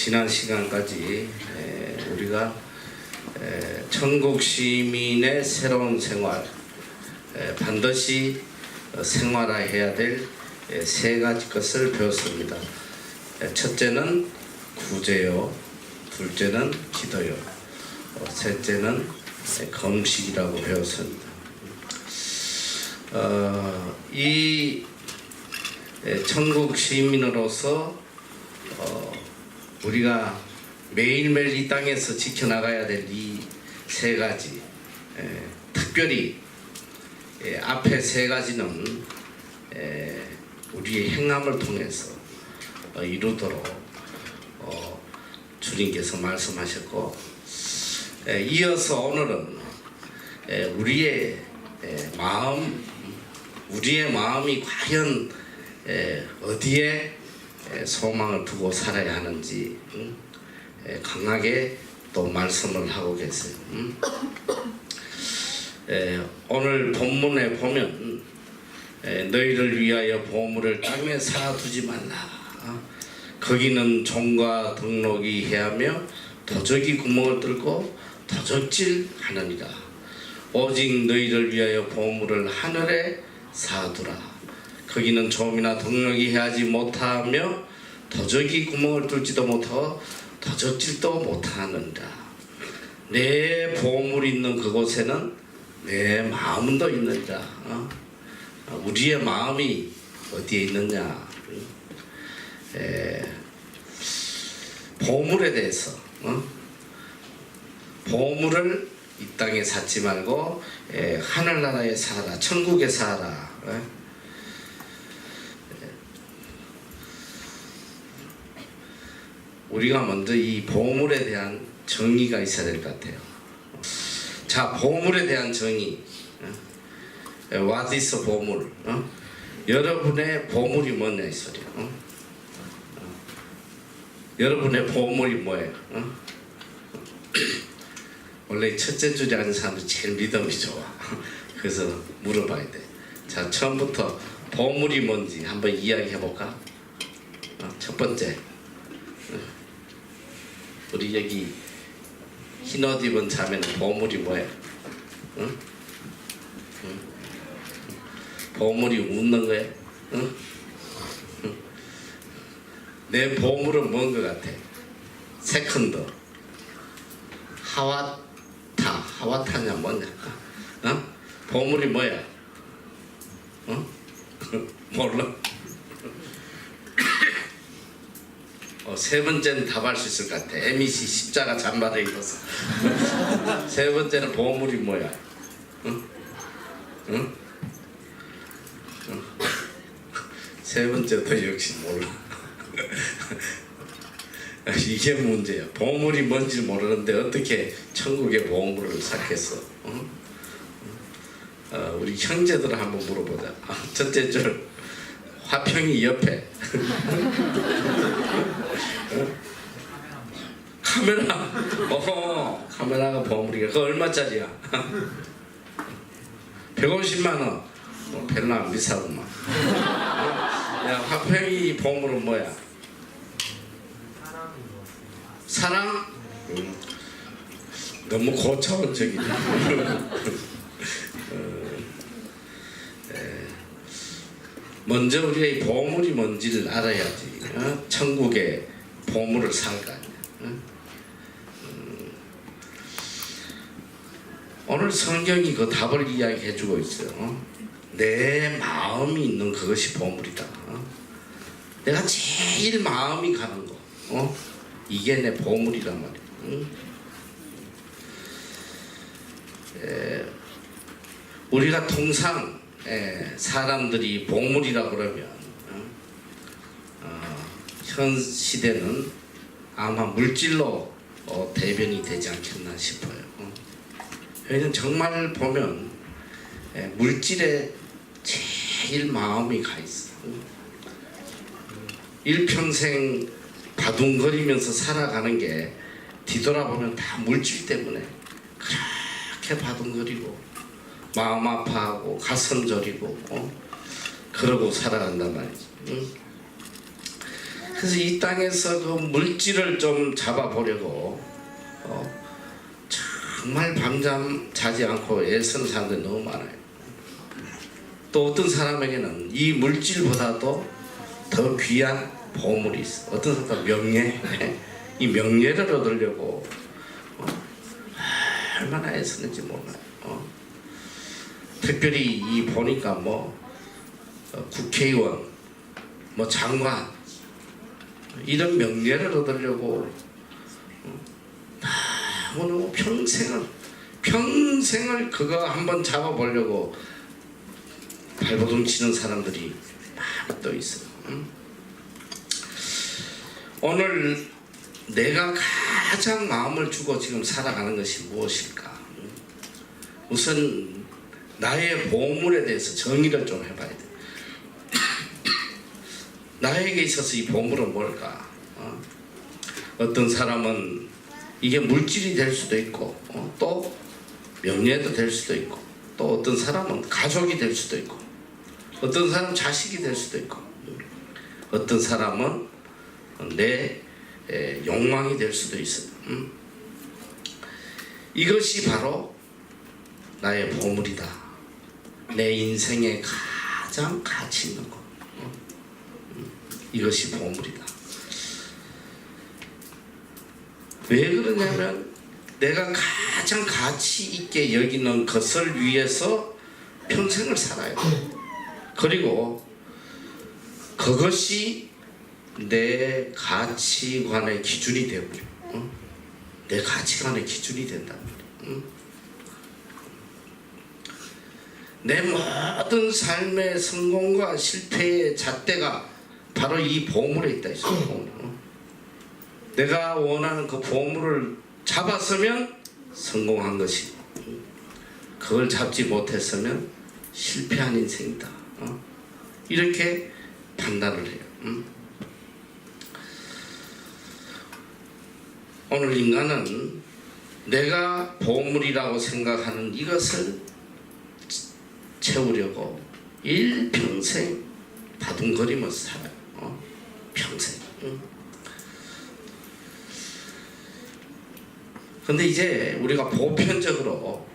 지난 시간까지 우리가 천국 시민의 새로운 생활, 반드시 생활화해야 될 세 가지 것을 배웠습니다. 첫째는 구제요, 둘째는 기도요, 셋째는 금식이라고 배웠습니다. 이 천국 시민으로서 우리가 매일매일 이 땅에서 지켜나가야 될 이 세 가지, 특별히 앞에 세 가지는 우리의 행함을 통해서 이루도록 주님께서 말씀하셨고, 이어서 오늘은 우리의 마음이 과연 어디에 소망을 두고 살아야 하는지 강하게 또 말씀을 하고 계세요. 오늘 본문에 보면 너희를 위하여 보물을 땅에 쌓아두지 말라. 거기는 종과 등록이 해하며 도적이 구멍을 뚫고 도적질하느니라. 오직 너희를 위하여 보물을 하늘에 쌓아두라. 거기는 좀이나 등록이 해하지 못하며 도적이 구멍을 뚫지도 못하고 도적질도 못하느니라. 내 보물 있는 그곳에는 내 마음도 있느니라. 우리의 마음이 어디에 있느냐. 보물에 대해서 보물을 이 땅에 쌓지 말고 하늘나라에 살아라, 천국에 살아라. 우리가 먼저 이 보물에 대한 정의가 있어야 될 것 같아요. 자, 보물에 대한 정의. What is 보물? 여러분의 보물이 뭐냐 이 소리야. 여러분의 보물이 뭐예요? 원래 첫째 줄에 앉은 사람도 제일 믿음이 좋아. 그래서 물어봐야 돼. 자, 처음부터 보물이 뭔지 한번 이야기해 볼까? 첫 번째, 우리 여기 흰옷 입은 자매는 보물이 뭐예요? 보물이 웃는 거예요? 내 보물은 뭔 것 같아? 세컨드, 하와타냐 뭐냐? 보물이 뭐야? 몰라? 세 번째는 답할 수 있을 것 같아. MEC 십자가 잠바를 입어서. 세 번째는 보물이 뭐야? 세 번째도 역시 몰라. 이게 문제야. 보물이 뭔지 모르는데 어떻게 천국의 보물을 쌓겠어? 우리 형제들 한번 물어보자. 첫째 줄, 화평이 옆에. 카메라. 카메라가 보물이야. 그거 얼마짜리야? 150만 원. 별로 안 비싸구만. 야, 화평이 보물은 뭐야? 사랑? 너무 고차원적이네. 먼저 우리가 이 보물이 뭔지를 알아야지 천국의 보물을 살 거 아니야. 오늘 성경이 그 답을 이야기해 주고 있어요. 내 마음이 있는 그것이 보물이다. 내가 제일 마음이 가는 거, 이게 내 보물이란 말이야. 우리가 통상 사람들이 보물이라 그러면 현 시대는 아마 물질로 대변이 되지 않겠나 싶어요. 왜냐면 정말 보면 물질에 제일 마음이 가 있어. 일평생 바둥거리면서 살아가는 게 뒤돌아보면 다 물질 때문에 그렇게 바둥거리고 마음 아파하고 가슴 저리고 그러고 살아간단 말이지. 그래서 이 땅에서 그 물질을 좀 잡아보려고 정말 밤잠 자지 않고 애쓰는 사람들이 너무 많아요. 또 어떤 사람에게는 이 물질보다도 더 귀한 보물이 있어. 어떤 사람은 명예, 이 명예를 얻으려고 얼마나 애쓰는지 몰라요. 특별히 이 보니까 뭐 국회의원, 뭐 장관 이런 명예를 얻으려고 너무 평생을 그거 한번 잡아보려고 발버둥 치는 사람들이 많이 또 있어요. 오늘 내가 가장 마음을 주고 지금 살아가는 것이 무엇일까? 우선 나의 보물에 대해서 정의를 좀 해봐야 돼. 나에게 있어서 이 보물은 뭘까? 어떤 사람은 이게 물질이 될 수도 있고, 또 명예도 될 수도 있고, 또 어떤 사람은 가족이 될 수도 있고, 어떤 사람은 자식이 될 수도 있고, 어떤 사람은 내 욕망이 될 수도 있어요. 이것이 바로 나의 보물이다. 내 인생에 가장 가치 있는 것. 이것이 보물이다. 왜 그러냐면 내가 가장 가치 있게 여기는 것을 위해서 평생을 살아요. 그리고 그것이 내 가치관의 기준이 되고요. 내 가치관의 기준이 된단 말이에요. 내 모든 삶의 성공과 실패의 잣대가 바로 이 보물에 있다 있어요. 내가 원하는 그 보물을 잡았으면 성공한 것이고, 그걸 잡지 못했으면 실패한 인생이다. 이렇게 판단을 해요. 오늘 인간은 내가 보물이라고 생각하는 이것을 채우려고 일평생 바둥거리면서 살아요. 평생. 근데 이제 우리가 보편적으로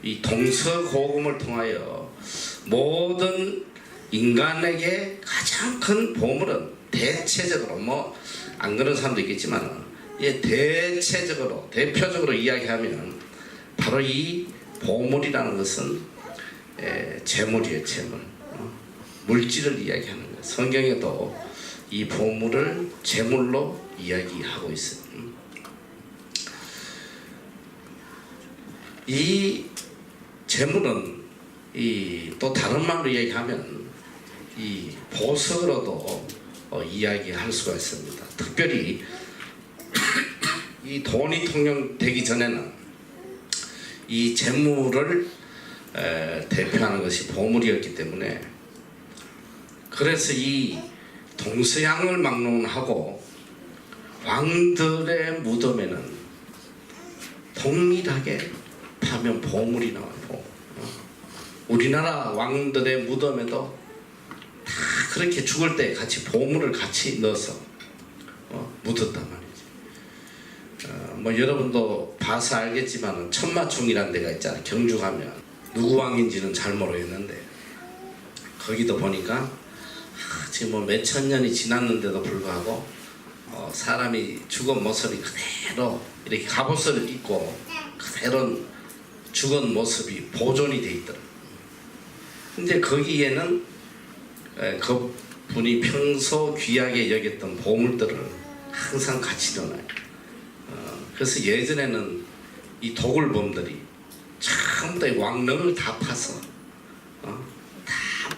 이 동서고금을 통하여 모든 인간에게 가장 큰 보물은 대체적으로 뭐 안 그런 사람도 있겠지만 대체적으로 대표적으로 이야기하면 바로 이 보물이라는 것은 재물이에요. 재물. 물질을 이야기하는 거예요. 성경에도 이 보물을 재물로 이야기하고 있어요. 이 재물은 또 다른 말로 이야기하면 이 보석으로도 이야기할 수가 있습니다. 특별히 이 돈이 통용되기 전에는 이 재물을 대표하는 것이 보물이었기 때문에, 그래서 이 동서양을 막론하고 왕들의 무덤에는 동일하게 파면 보물이 나와요. 우리나라 왕들의 무덤에도 다 그렇게 죽을 때 같이 보물을 같이 넣어서 묻었단 말이지. 뭐 여러분도 봐서 알겠지만 천마총이라는 데가 있잖아요. 경주 가면 누구 왕인지는 잘 모르겠는데 거기도 보니까 지금 뭐 몇천 년이 지났는데도 불구하고 사람이 죽은 모습이 그대로 이렇게 갑옷을 입고 그대로 죽은 모습이 보존이 돼 있더라. 근데 거기에는 그 분이 평소 귀하게 여겼던 보물들을 항상 같이 넣어놔요. 그래서 예전에는 이 도굴범들이 전부 다 왕릉을 다 파서 다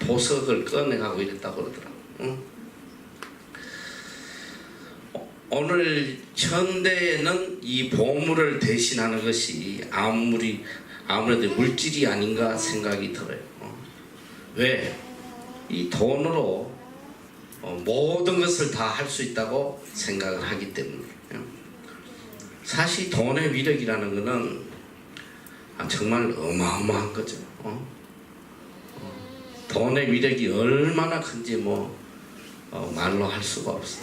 보석을 꺼내가고 이랬다고 그러더라고. 오늘 현대에는 이 보물을 대신하는 것이 아무래도 물질이 아닌가 생각이 들어요. 왜? 이 돈으로 모든 것을 다 할 수 있다고 생각을 하기 때문에. 사실 돈의 위력이라는 것은 정말 어마어마한 거죠. 돈의 위력이 얼마나 큰지 뭐 말로 할 수가 없어.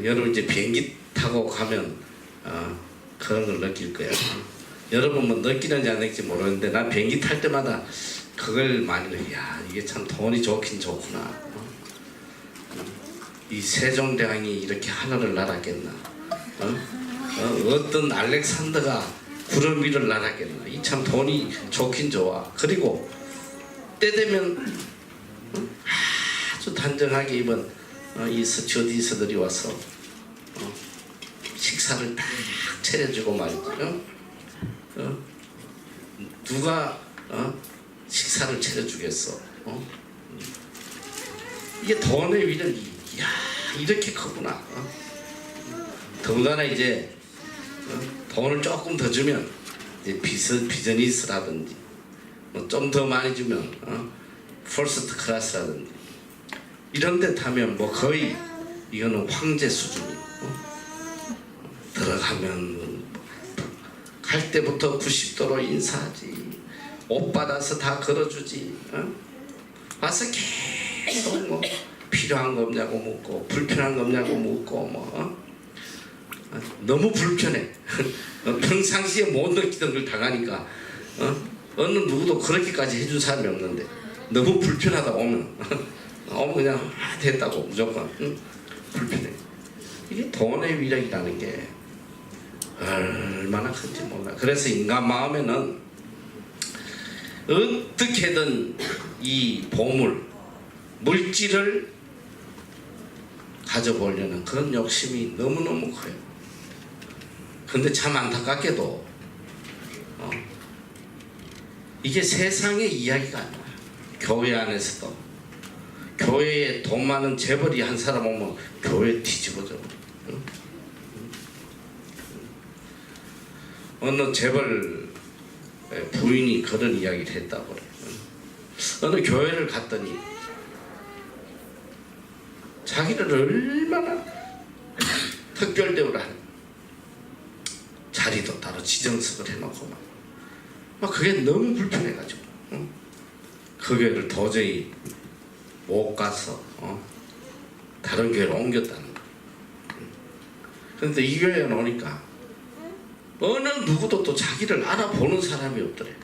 여러분 이제 비행기 타고 가면 그런 걸 느낄 거야. 여러분 뭐 느끼는지 안 느낄지 모르는데 나 비행기 탈 때마다 그걸 많이 느껴. 야, 이게 참 돈이 좋긴 좋구나. 이 세종대왕이 이렇게 하늘을 날았겠나? 어떤 알렉산더가 구름 위를 날았겠나? 이 참 돈이 좋긴 좋아. 그리고 때 되면 아주 단정하게 입은 이 스튜어디스들이 와서 식사를 딱 차려주고 말이죠. 누가 식사를 차려주겠어? 이게 돈의 위력이 야 이렇게 크구나. 더군다나 이제 돈을 조금 더 주면 이제 비즈니스라든지 뭐 좀 더 많이 주면 퍼스트 클래스라든지 이런 데 타면 뭐 거의 이거는 황제 수준이에요. 들어가면 갈 때부터 90도로 인사하지, 옷 받아서 다 걸어주지, 와서 계속 뭐 필요한 거 없냐고 묻고 불편한 거 없냐고 묻고 뭐 너무 불편해. 평상시에 못 느끼던 걸 당하니까 어느 누구도 그렇게까지 해준 사람이 없는데 너무 불편하다 오면 그냥 됐다고 무조건 불편해. 이게 돈의 위력이라는 게 얼마나 큰지 몰라. 그래서 인간 마음에는 어떻게든 이 보물, 물질을 가져보려는 그런 욕심이 너무너무 커요. 근데 참 안타깝게도 이게 세상의 이야기가 아니야. 교회 안에서도 교회에 돈 많은 재벌이 한 사람 오면 교회 뒤집어져. 어느 재벌 부인이 그런 이야기를 했다고 그래. 어느 교회를 갔더니 자기를 얼마나 특별 대우를 하는, 자리도 따로 지정석을 해놓고 막 그게 너무 불편해가지고 그 교회를 도저히 못 가서 다른 교회로 옮겼다는 거야. 그런데 이 교회에 오니까 어느 누구도 또 자기를 알아보는 사람이 없더래.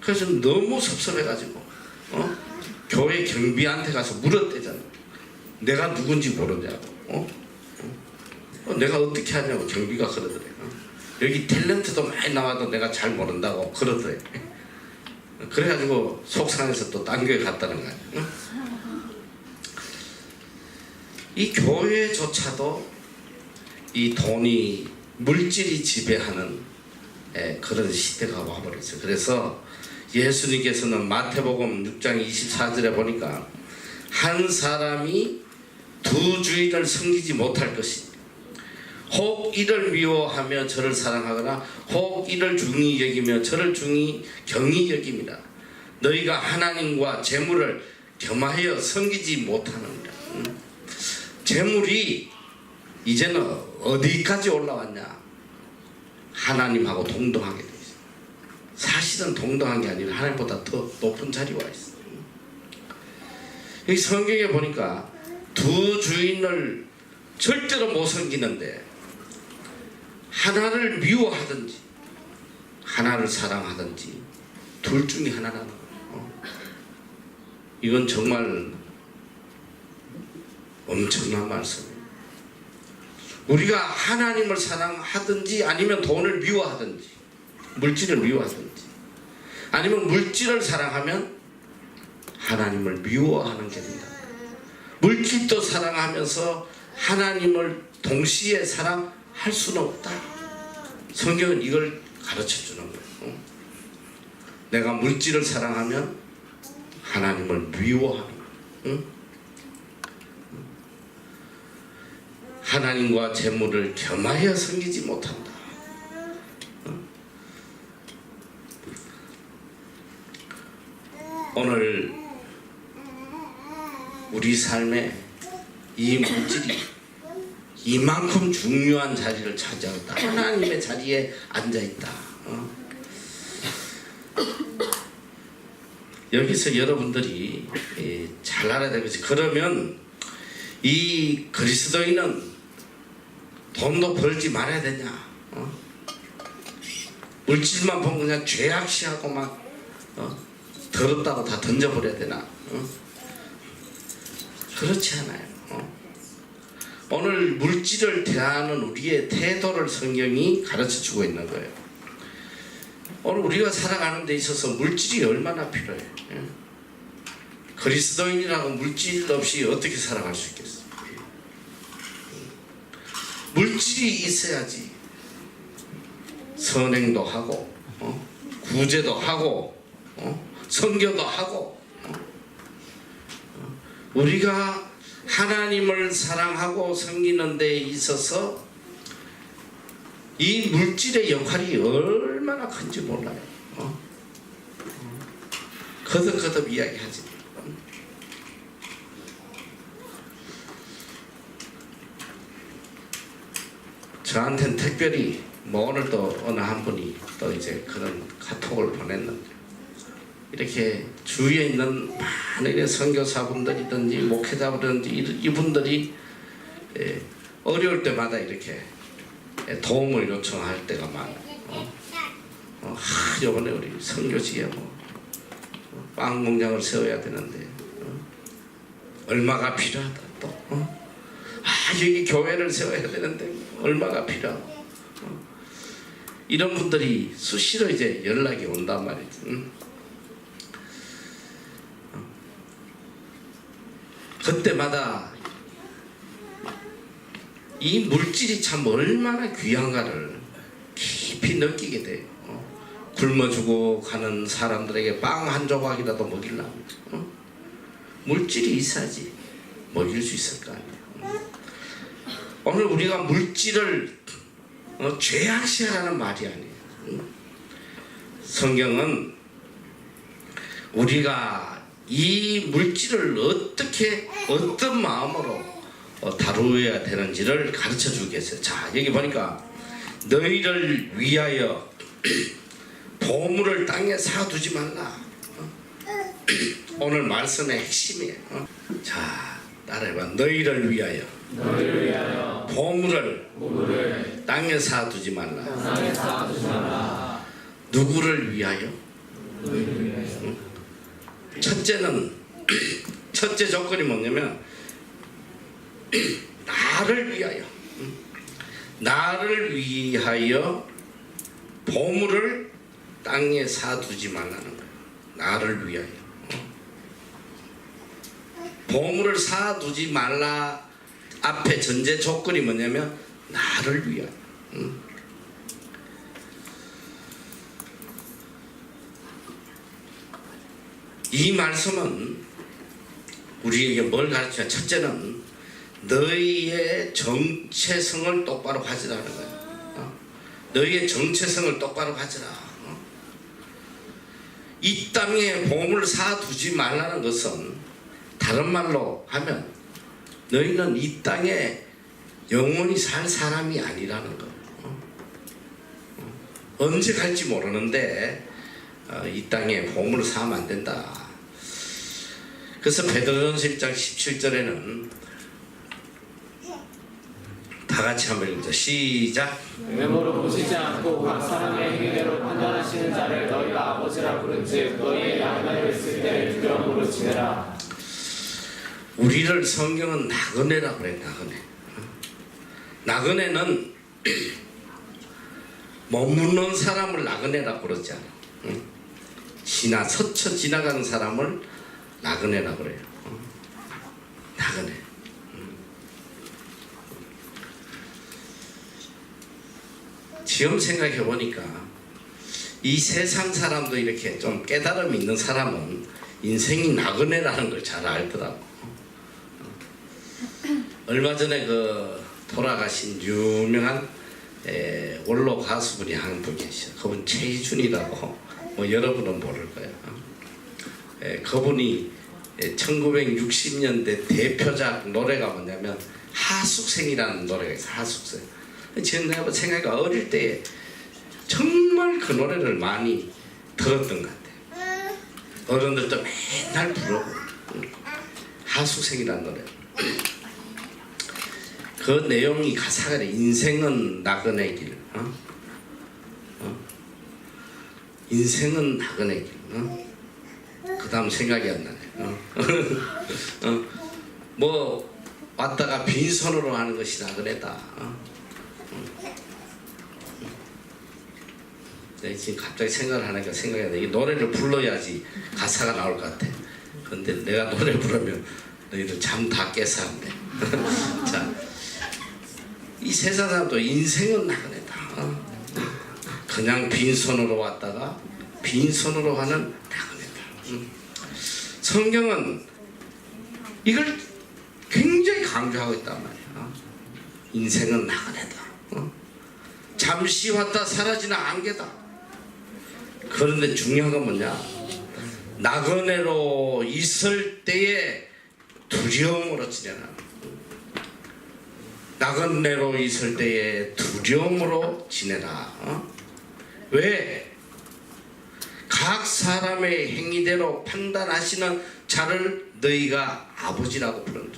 그래서 너무 섭섭해가지고 교회 경비한테 가서 물었대잖아. 내가 누군지 모르냐고. 내가 어떻게 하냐고 경비가 그러더래. 여기 탤런트도 많이 나와도 내가 잘 모른다고 그러더래. 그래가지고 속상해서 또 딴 교회 갔다는 거야. 이 교회조차도 이 돈이 물질이 지배하는 그런 시대가 와버렸어요. 그래서 예수님께서는 마태복음 6장 24절에 보니까 한 사람이 두 주인을 섬기지 못할 것이니 혹 이를 미워하며 저를 사랑하거나 혹 이를 중히 여기며 저를 중히 경히 여깁니다. 너희가 하나님과 재물을 겸하여 섬기지 못하느니라. 재물이 이제는 어디까지 올라왔냐? 하나님하고 동등하게 돼 있어. 사실은 동등한 게 아니라 하나님보다 더 높은 자리에 와 있어. 여기 성경에 보니까 두 주인을 절대로 못 섬기는데 하나를 미워하든지 하나를 사랑하든지 둘 중에 하나라는 거예요. 이건 정말 엄청난 말씀이에요. 우리가 하나님을 사랑하든지 아니면 돈을 미워하든지 물질을 미워하든지 아니면 물질을 사랑하면 하나님을 미워하는 게 된다. 물질도 사랑하면서 하나님을 동시에 사랑할 수는 없다. 성경은 이걸 가르쳐 주는 거예요. 내가 물질을 사랑하면 하나님을 미워하는 거예요. 하나님과 재물을 겸하여 섬기지 못한다. 오늘 우리 삶에 이 물질이 이만큼 중요한 자리를 차지하다. 하나님의 자리에 앉아있다. 여기서 여러분들이 잘 알아야 되겠지. 그러면 이 그리스도인은 돈도 벌지 말아야 되냐? 물질만 보면 그냥 죄악시하고 막 더럽다고 다 던져버려야 되나? 그렇지 않아요. 오늘 물질을 대하는 우리의 태도를 성경이 가르쳐주고 있는 거예요. 오늘 우리가 살아가는 데 있어서 물질이 얼마나 필요해요. 그리스도인이라고 물질 없이 어떻게 살아갈 수 있겠어요? 물질이 있어야지 선행도 하고 구제도 하고 선교도 하고 우리가 하나님을 사랑하고 섬기는 데 있어서 이 물질의 역할이 얼마나 큰지 몰라요. 거듭거듭 이야기하지. 저한테는 특별히 오늘 또 어느 한 분이 또 이제 그런 카톡을 보냈는데, 이렇게 주위에 있는 많은 선교사분들이든지 목회자분들이든지 이분들이 어려울 때마다 이렇게 도움을 요청할 때가 많아요. 이번에 우리 선교지에 빵 공장을 세워야 되는데 얼마가 필요하다. 또 여기 교회를 세워야 되는데 얼마가 필요하고 이런 분들이 수시로 이제 연락이 온단 말이지. 그때마다 이 물질이 참 얼마나 귀한가를 깊이 느끼게 돼요. 굶어주고 가는 사람들에게 빵 한 조각이라도 먹이려면 물질이 있어야지 먹일 수 있을 거 아니에요. 오늘 우리가 물질을 죄악시하라는 말이 아니에요. 성경은 우리가 이 물질을 어떻게 어떤 마음으로 다루어야 되는지를 가르쳐 주겠어요. 자, 여기 보니까 너희를 위하여 보물을 땅에 사두지 말라. 오늘 말씀의 핵심이에요. 자, 따라해봐. 너희를 위하여 보물을 땅에 사두지 말라. 누구를 위하여? 첫째 조건이 뭐냐면 나를 위하여 보물을 땅에 사두지 말라는 거예요. 나를 위하여 보물을 사두지 말라. 앞에 전제 조건이 뭐냐면 나를 위하여. 이 말씀은 우리에게 뭘 가르쳐요? 첫째는 너희의 정체성을 똑바로 가지라는 거예요. 너희의 정체성을 똑바로 가지라. 이 땅에 보물을 사두지 말라는 것은 다른 말로 하면 너희는 이 땅에 영원히 살 사람이 아니라는 거. 언제 갈지 모르는데 이 땅에 보물을 사면 안 된다. 그래서 베드로전서 1장 17절에는 다 같이 한번 읽자. 시작. 외모로 보시지 않고 각 사람의 행위대로 판단하시는 자를 너희가 아버지라 부른즉 너희의 양날을 쓸 때 두려움으로 지내라. 우리를 성경은 나그네라고 그래. 나그네는 머무는 사람을 나그네라고 그러지 않아. 스쳐 지나가는 사람을 나그네라고 그래요. 나그네. 지금 생각해 보니까 이 세상 사람도 이렇게 좀 깨달음이 있는 사람은 인생이 나그네라는 걸 잘 알더라고. 얼마 전에 그 돌아가신 유명한 원로 가수분이 한 분 계셔. 그분 최희준이라고 여러분은 모를 거예요. 그분이 1960년대 대표작 노래가 뭐냐면 하숙생이라는 노래가 있어요. 하숙생. 제가 생각해 어릴 때 정말 그 노래를 많이 들었던 것 같아요. 어른들도 맨날 부르고 하수생이라는 노래. 그 내용이 가사가 인생은 나그네 길. 인생은 나그네 길. 그 다음 생각이 안 나네. 뭐 왔다가 빈손으로 하는 것이 나그네다. 네, 지금 갑자기 생각을 하니까 생각이 안 나. 이 노래를 불러야지 가사가 나올 것 같아. 근데 내가 노래 부르면 너희들 잠 다 깨서 한대. 자, 이 세상 사람도 인생은 나그네다. 그냥 빈손으로 왔다가 빈손으로 가는 나그네다. 성경은 이걸 굉장히 강조하고 있단 말이야. 인생은 나그네다. 잠시 왔다 사라지는 안개다. 그런데 중요한 건 뭐냐? 나그네로 있을 때에 두려움으로 지내라. 나그네로 있을 때에 두려움으로 지내라. 왜? 각 사람의 행위대로 판단하시는 자를 너희가 아버지라고 부른다.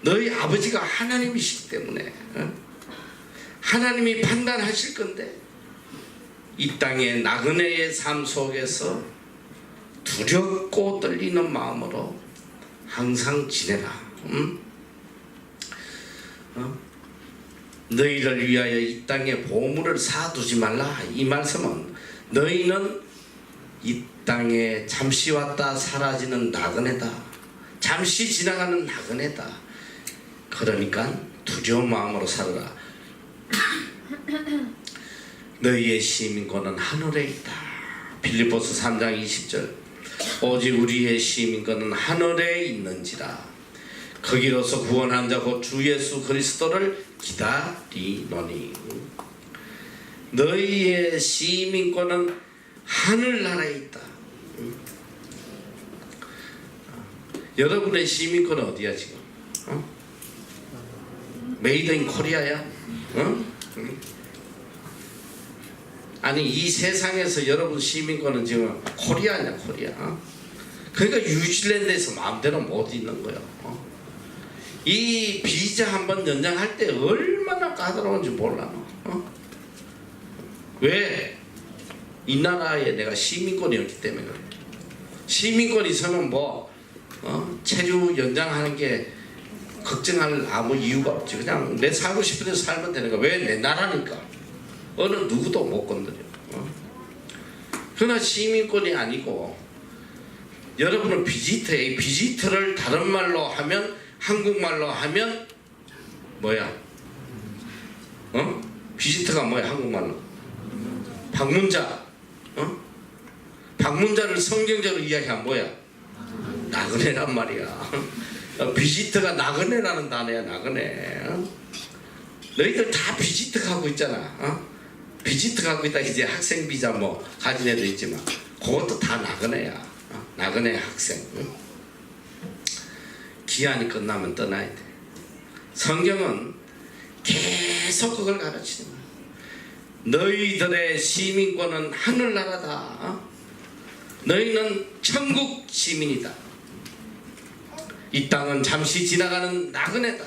너희 아버지가 하나님이시기 때문에 하나님이 판단하실 건데 이 땅의 나그네의 삶 속에서 두렵고 떨리는 마음으로 항상 지내라. 너희를 위하여 이 땅에 보물을 쌓아두지 말라. 이 말씀은 너희는 이 땅에 잠시 왔다 사라지는 나그네다. 잠시 지나가는 나그네다. 그러니까 두려운 마음으로 살아라. 너희의 시민권은 하늘에 있다. 빌립보서 3장 20절. 오직 우리의 시민권은 하늘에 있는지라. 거기로서 구원한 자 곧 주 예수 그리스도를 기다리노니. 너희의 시민권은 하늘나라에 있다. 여러분의 시민권은 어디야 지금? 메이드 인 코리아야? 아니 이 세상에서 여러분 시민권은 지금 코리아냐 코리아. 그러니까 뉴질랜드에서 마음대로 못 있는 거야. 이 비자 한번 연장할 때 얼마나 까다로운지 몰라. 왜? 이 나라에 내가 시민권이었기 때문에 그래. 시민권이 있으면 뭐 체류 연장하는 게 걱정할 아무 이유가 없지. 그냥 내 살고 싶은 데서 살면 되는 거야. 왜? 내 나라니까. 어느 누구도 못 건드려. 그러나 시민권이 아니고 여러분은 비지터에 비지터를 다른 말로 하면 한국말로 하면 뭐야? 비지터가 뭐야 한국말로? 방문자. 방문자를 성경적으로 이야기하면 뭐야? 나그네란 말이야. 비지터가 나그네라는 단어야. 나그네. 너희들 다 비지터 갖고 있잖아. 비지터 갖고 있다. 이제 학생 비자 뭐 가진 애도 있지만 그것도 다 나그네야. 나그네 학생. 기한이 끝나면 떠나야 돼. 성경은 계속 그걸 가르치는 거야. 너희들의 시민권은 하늘나라다. 너희는 천국 시민이다. 이 땅은 잠시 지나가는 나그네다.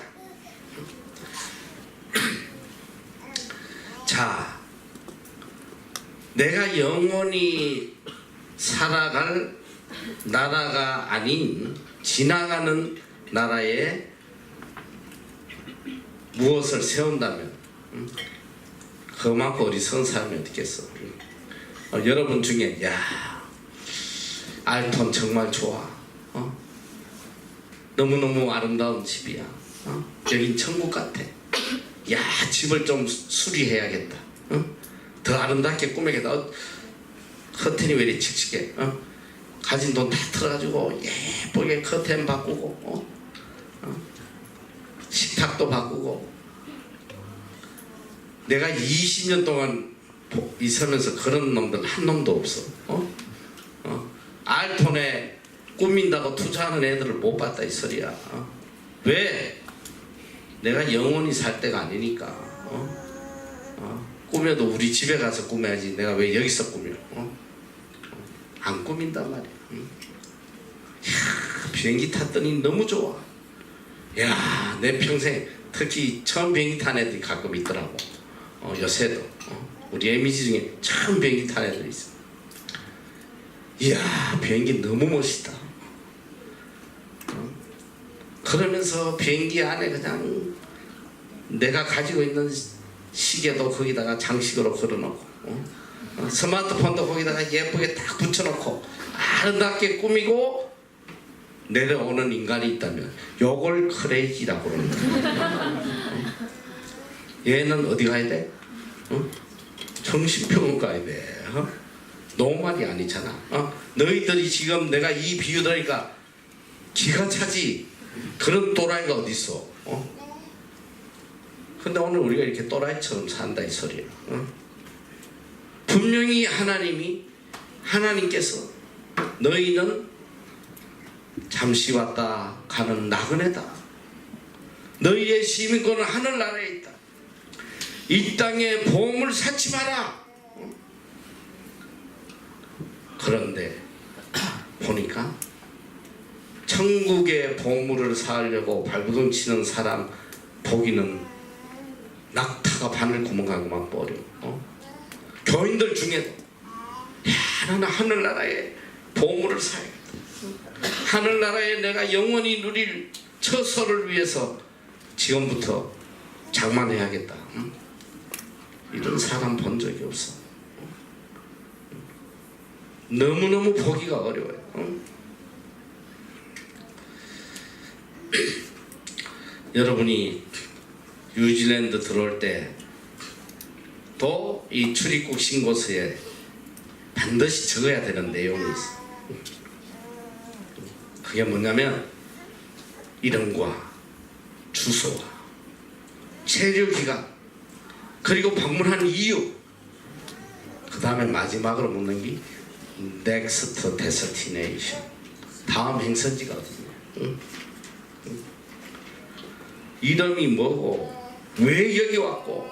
자, 내가 영원히 살아갈 나라가 아닌 지나가는 나라에 무엇을 세운다면 그만큼 어리석은 사람이 어디겠어. 여러분 중에 야 알톤 정말 좋아. 너무너무 아름다운 집이야. 여긴 천국 같아. 야 집을 좀 수리해야겠다. 더 아름답게 꾸며야겠다. 커튼이 왜 이리 칙칙해. 가진 돈 다 틀어가지고 예쁘게 커튼 바꾸고 식탁도 바꾸고. 내가 20년 동안 있으면서 그런 놈들 한 놈도 없어. 알톤에 꾸민다고 투자하는 애들을 못 봤다 이 소리야. 왜? 내가 영원히 살 때가 아니니까. 꾸며도 우리 집에 가서 꾸며야지. 내가 왜 여기서 꾸며? 안 꾸민단 말이야. 이야, 비행기 탔더니 너무 좋아. 야, 내 평생 특히 처음 비행기 탄 애들이 가끔 있더라고. 요새도 우리 애미지 중에 처음 비행기 탄 애들이 있어. 이야, 비행기 너무 멋있다. 그러면서 비행기 안에 그냥 내가 가지고 있는 시계도 거기다가 장식으로 걸어놓고 스마트폰도 거기다가 예쁘게 딱 붙여놓고 아름답게 꾸미고 내려오는 인간이 있다면 요걸 크레이지라고 그럽니다. 얘는 어디 가야 돼? 정신병원 가야 돼. 노말이 아니잖아. 너희들이 지금 내가 이 비유 들으니까 기가 차지. 그런 또라이가 어디 있어? 근데 오늘 우리가 이렇게 또라이처럼 산다 이 소리야. 분명히 하나님께서 너희는 잠시 왔다 가는 나그네다. 너희의 시민권은 하늘나라에 있다. 이 땅에 보험을 사지 마라. 그런데 보니까 천국의 보물을 사려고 발버둥 치는 사람 보기는 낙타가 바늘 구멍하고만 버려. 교인들 중에도 야, 나는 하늘나라에 보물을 사야겠다. 하늘나라에 내가 영원히 누릴 처소를 위해서 지금부터 장만해야겠다. 이런 사람 본 적이 없어. 너무너무 보기가 어려워요. 여러분이 뉴질랜드 들어올 때 또 이 출입국 신고서에 반드시 적어야 되는 내용이 있어. 그게 뭐냐면 이름과 주소와 체류기간 그리고 방문한 이유, 그 다음에 마지막으로 묻는 게 Next Destination, 다음 행선지가 어디냐, 이름이 뭐고 왜 여기 왔고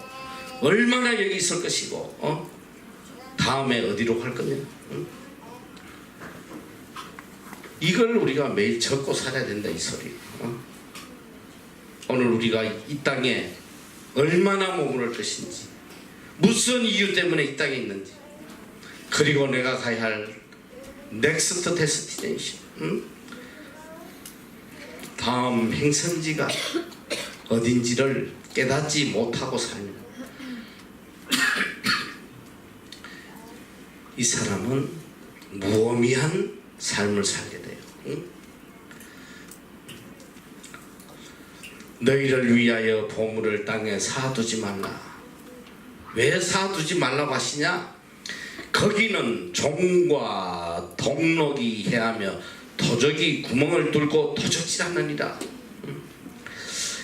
얼마나 여기 있을 것이고 다음에 어디로 갈 거냐, 이걸 우리가 매일 적고 살아야 된다 이 소리. 오늘 우리가 이 땅에 얼마나 머무를 것인지, 무슨 이유 때문에 이 땅에 있는지, 그리고 내가 가야 할 넥스트 데스티네이션, 다음 행선지가 어딘지를 깨닫지 못하고 살면 이 사람은 무의미한 삶을 살게 돼요. 너희를 위하여 보물을 땅에 사두지 말라. 왜 사두지 말라고 하시냐? 거기는 종과 동록이 해하며 도적이 구멍을 뚫고 도적질하느니라.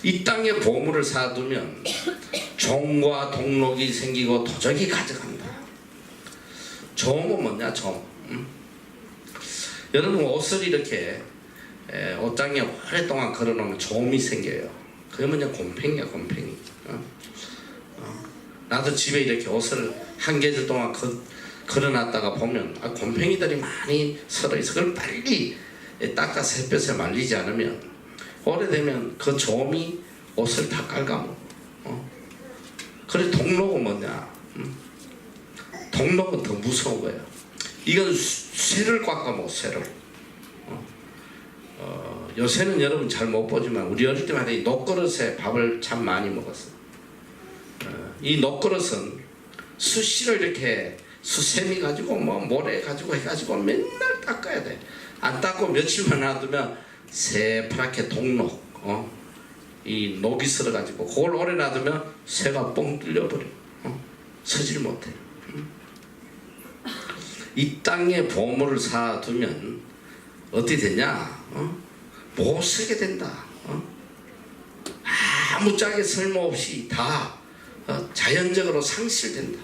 이 땅에 보물을 사두면 종과 동록이 생기고 도적이 가져간다. 종은 뭐냐? 종. 여러분 옷을 이렇게 옷장에 오랫동안 걸어놓으면 좀이 생겨요. 그게 뭐냐? 곰팡이야, 곰팡이. 나도 집에 이렇게 옷을 한 계절 동안 걸어놨다가 보면 곰팡이들이 많이 서러있어. 그걸 빨리 닦아서 햇볕에 말리지 않으면 오래되면 그 좀이 옷을 다 깔아먹어. 그래 동록은 뭐냐? 동록은 더 무서운 거예요. 이건 쇠를 깎아먹어, 쇠를. 요새는 여러분 잘 못 보지만 우리 어릴 때마다 이 녹그릇에 밥을 참 많이 먹었어. 이 녹그릇은 수시로 이렇게 수세미 가지고 뭐 모래 가지고 해가지고 맨날 닦아야 돼. 안 닦고 며칠만 놔두면 새파랗게 동록, 이 녹이 쓸어 가지고 그걸 오래 놔두면 새가 뻥 뚫려버려. 서질 못해. 이 땅에 보물을 사두면 어떻게 되냐? 못 쓰게 된다. 아무짝에 쓸모없이 다 자연적으로 상실된다.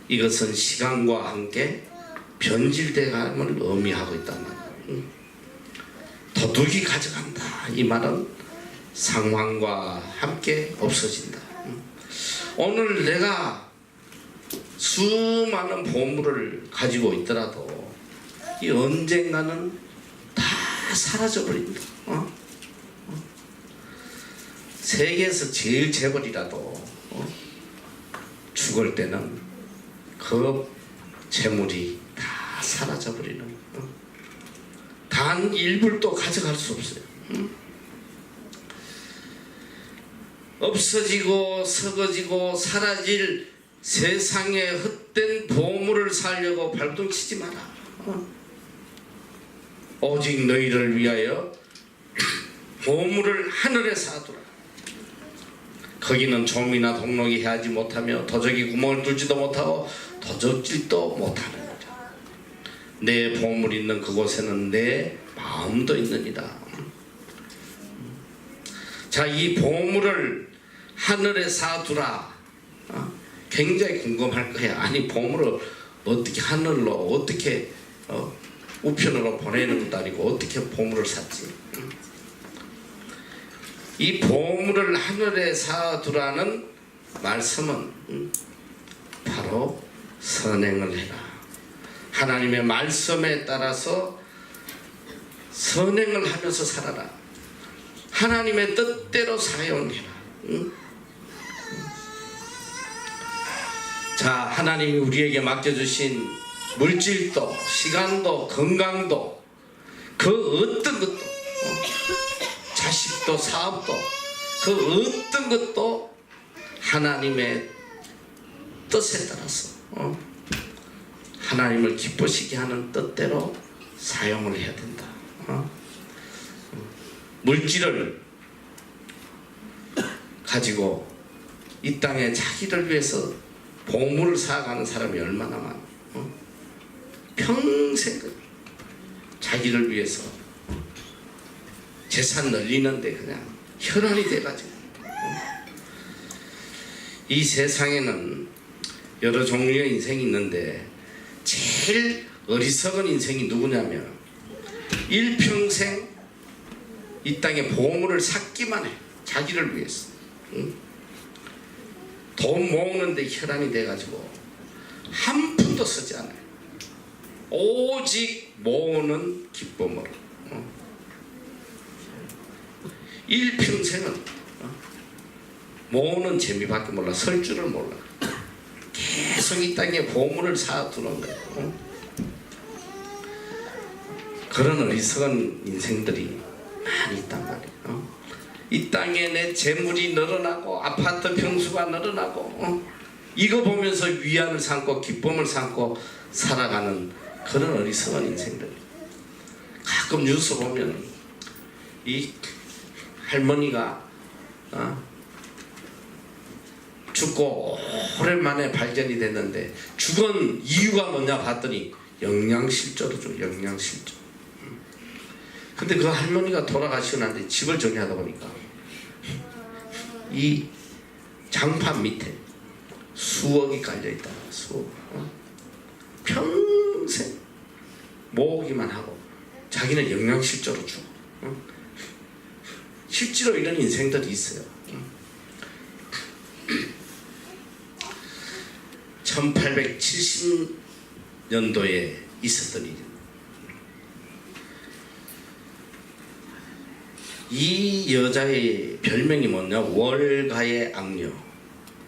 이것은 시간과 함께 변질돼감을 의미하고 있단 말이야. 도둑이 가져간다. 이 말은 상황과 함께 없어진다. 오늘 내가 수많은 보물을 가지고 있더라도 이 언젠가는 다 사라져버린다. 세계에서 제일 재벌이라도 죽을 때는 그 재물이 다 사라져버리는, 단 일불도 가져갈 수 없어요. 없어지고 썩어지고 사라질 세상에 헛된 보물을 살려고 발동치지 마라. 오직 너희를 위하여 보물을 하늘에 쌓아두라. 거기는 좀이나 동록이 해하지 못하며 도적이 구멍을 뚫지도 못하고 도적질도 못하느니라. 내 보물 있는 그곳에는 내 마음도 있느니라. 자, 이 보물을 하늘에 쌓아두라. 굉장히 궁금할 거야. 아니, 보물을 어떻게 하늘로 어떻게 우편으로 보내는 것도 아니고 어떻게 보물을 샀지? 이 보물을 하늘에 쌓아두라는 말씀은 바로 선행을 해라. 하나님의 말씀에 따라서 선행을 하면서 살아라. 하나님의 뜻대로 사용해라. 자, 하나님이 우리에게 맡겨주신 물질도 시간도 건강도 그 어떤 것도 자식도 사업도 그 어떤 것도 하나님의 뜻에 따라서 하나님을 기쁘시게 하는 뜻대로 사용을 해야 된다. 물질을 가지고 이 땅에 자기를 위해서 보물을 쌓아가는 사람이 얼마나 많아. 평생 자기를 위해서 재산 늘리는데 그냥 혈안이 돼가지고. 이 세상에는 여러 종류의 인생이 있는데 제일 어리석은 인생이 누구냐면 일평생 이 땅에 보물을 쌓기만 해. 자기를 위해서. 돈 모으는데 혈안이 돼가지고 한 푼도 쓰지 않아요. 오직 모으는 기쁨으로. 일평생은 모으는 재미밖에 몰라. 설 줄을 몰라. 계속 이 땅에 보물을 쌓아두는 거예요. 그런 어리석은 인생들이 많이 있단 말이에요. 이 땅에 내 재물이 늘어나고 아파트 평수가 늘어나고 이거 보면서 위안을 삼고 기쁨을 삼고 살아가는 그런 어리석은 인생들. 가끔 뉴스 보면 이 할머니가 죽고 오랜만에 발견이 됐는데 죽은 이유가 뭐냐 봤더니 영양실조로 죽어. 영양실조. 근데 그 할머니가 돌아가시고 난 뒤에 집을 정리하다 보니까 이 장판 밑에 수억이 깔려있다. 수억. 평생 모으기만 하고 자기는 영양실조로 죽어. 실제로 이런 인생들이 있어요. 1870년도에 있었던 일입니다. 이 여자의 별명이 뭐냐? 월가의 악녀.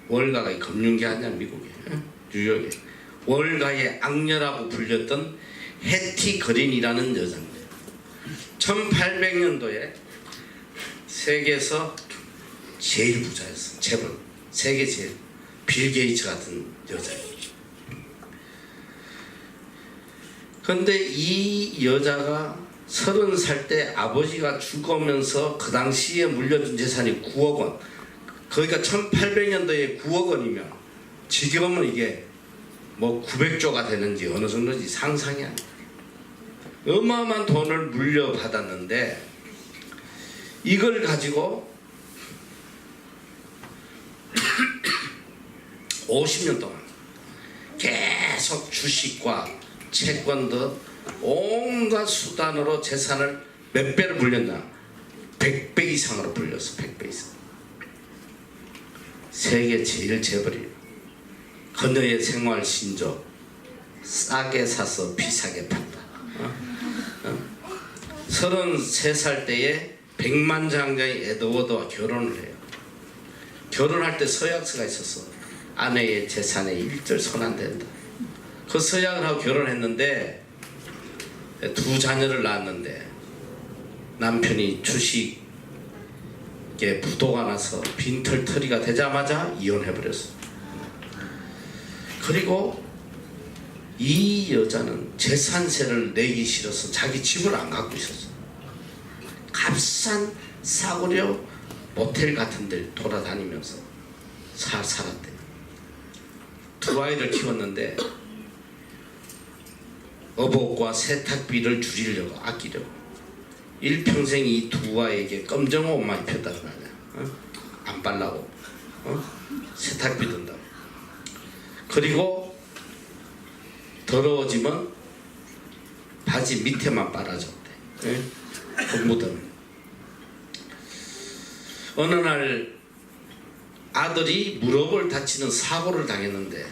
월가가 금융계 아니야, 미국에, 뉴욕에. 월가의 악녀라고 불렸던 해티 그린이라는 여자입니다. 1800년도에 세계에서 제일 부자였어. 재벌. 세계 제일. 빌 게이츠 같은 여자예요. 근데 이 여자가 30살 때 아버지가 죽으면서 그 당시에 물려준 재산이 9억 원. 거기가 1800년도에 9억 원이면 지금은 이게 뭐 900조가 되는지 어느 정도인지 상상이 안 돼. 어마어마한 돈을 물려받았는데 이걸 가지고 50년 동안 계속 주식과 채권도 온갖 수단으로 재산을 몇 배를 불렸나? 100배 이상으로 불렸어. 100배 이상. 세계 제일 재벌이에요. 그녀의 생활 신조 싸게 사서 비싸게 판다. 33살 때에 백만장자의 에드워드와 결혼을 해요. 결혼할 때 서약서가 있었어. 아내의 재산에 일절 손 안 된다. 그 서약을 하고 결혼했는데 2자녀를 낳았는데 남편이 주식에 부도가 나서 빈털터리가 되자마자 이혼해버렸어. 그리고 이 여자는 재산세를 내기 싫어서 자기 집을 안 갖고 있었어. 값싼 싸구려 모텔 같은 데 돌아다니면서 살았대. 2아이를 키웠는데 어복과 세탁비를 줄이려고 아끼려고 일평생 이 2아이에게 검정 옷만 입혔다는 거 아니야. 안 빨라고 세탁비 든다고. 그리고 더러워지면 바지 밑에만 빨아줬대. 묻으면. 어느 날 아들이 무릎을 다치는 사고를 당했는데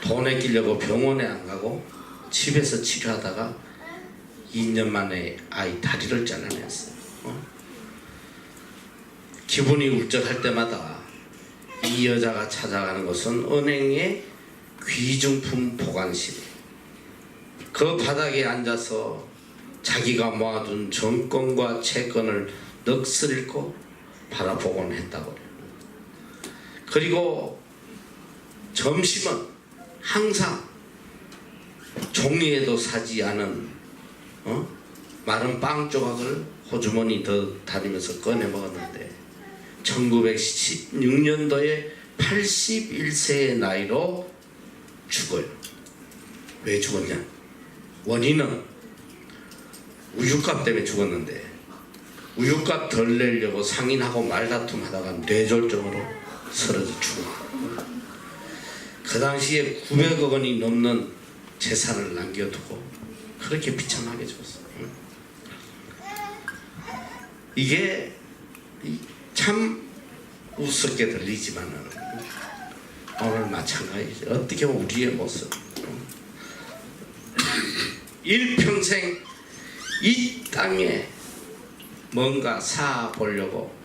돈에 끼려고 병원에 안 가고 집에서 치료하다가 2년 만에 아이 다리를 잘라냈어요. 기분이 울적할 때마다 이 여자가 찾아가는 곳은 은행의 귀중품 보관실. 그 바닥에 앉아서 자기가 모아둔 정권과 채권을 넋을 잃고 바라보곤 했다고 그래요. 그리고 점심은 항상 종이에도 사지 않은 마른 빵 조각을 호주머니 더 다니면서 꺼내 먹었는데 1916년도에 81세의 나이로 죽어요. 왜 죽었냐? 원인은 우유값 때문에 죽었는데 우유값 덜 내려고 상인하고 말다툼 하다가 뇌졸중으로 쓰러져 죽었고, 그 당시에 900억 원이 넘는 재산을 남겨두고 그렇게 비참하게 죽었어요. 이게 참 우습게 들리지만은 오늘 마찬가지죠. 어떻게 보면 우리의 모습. 일평생 이 땅에 뭔가 쌓아 보려고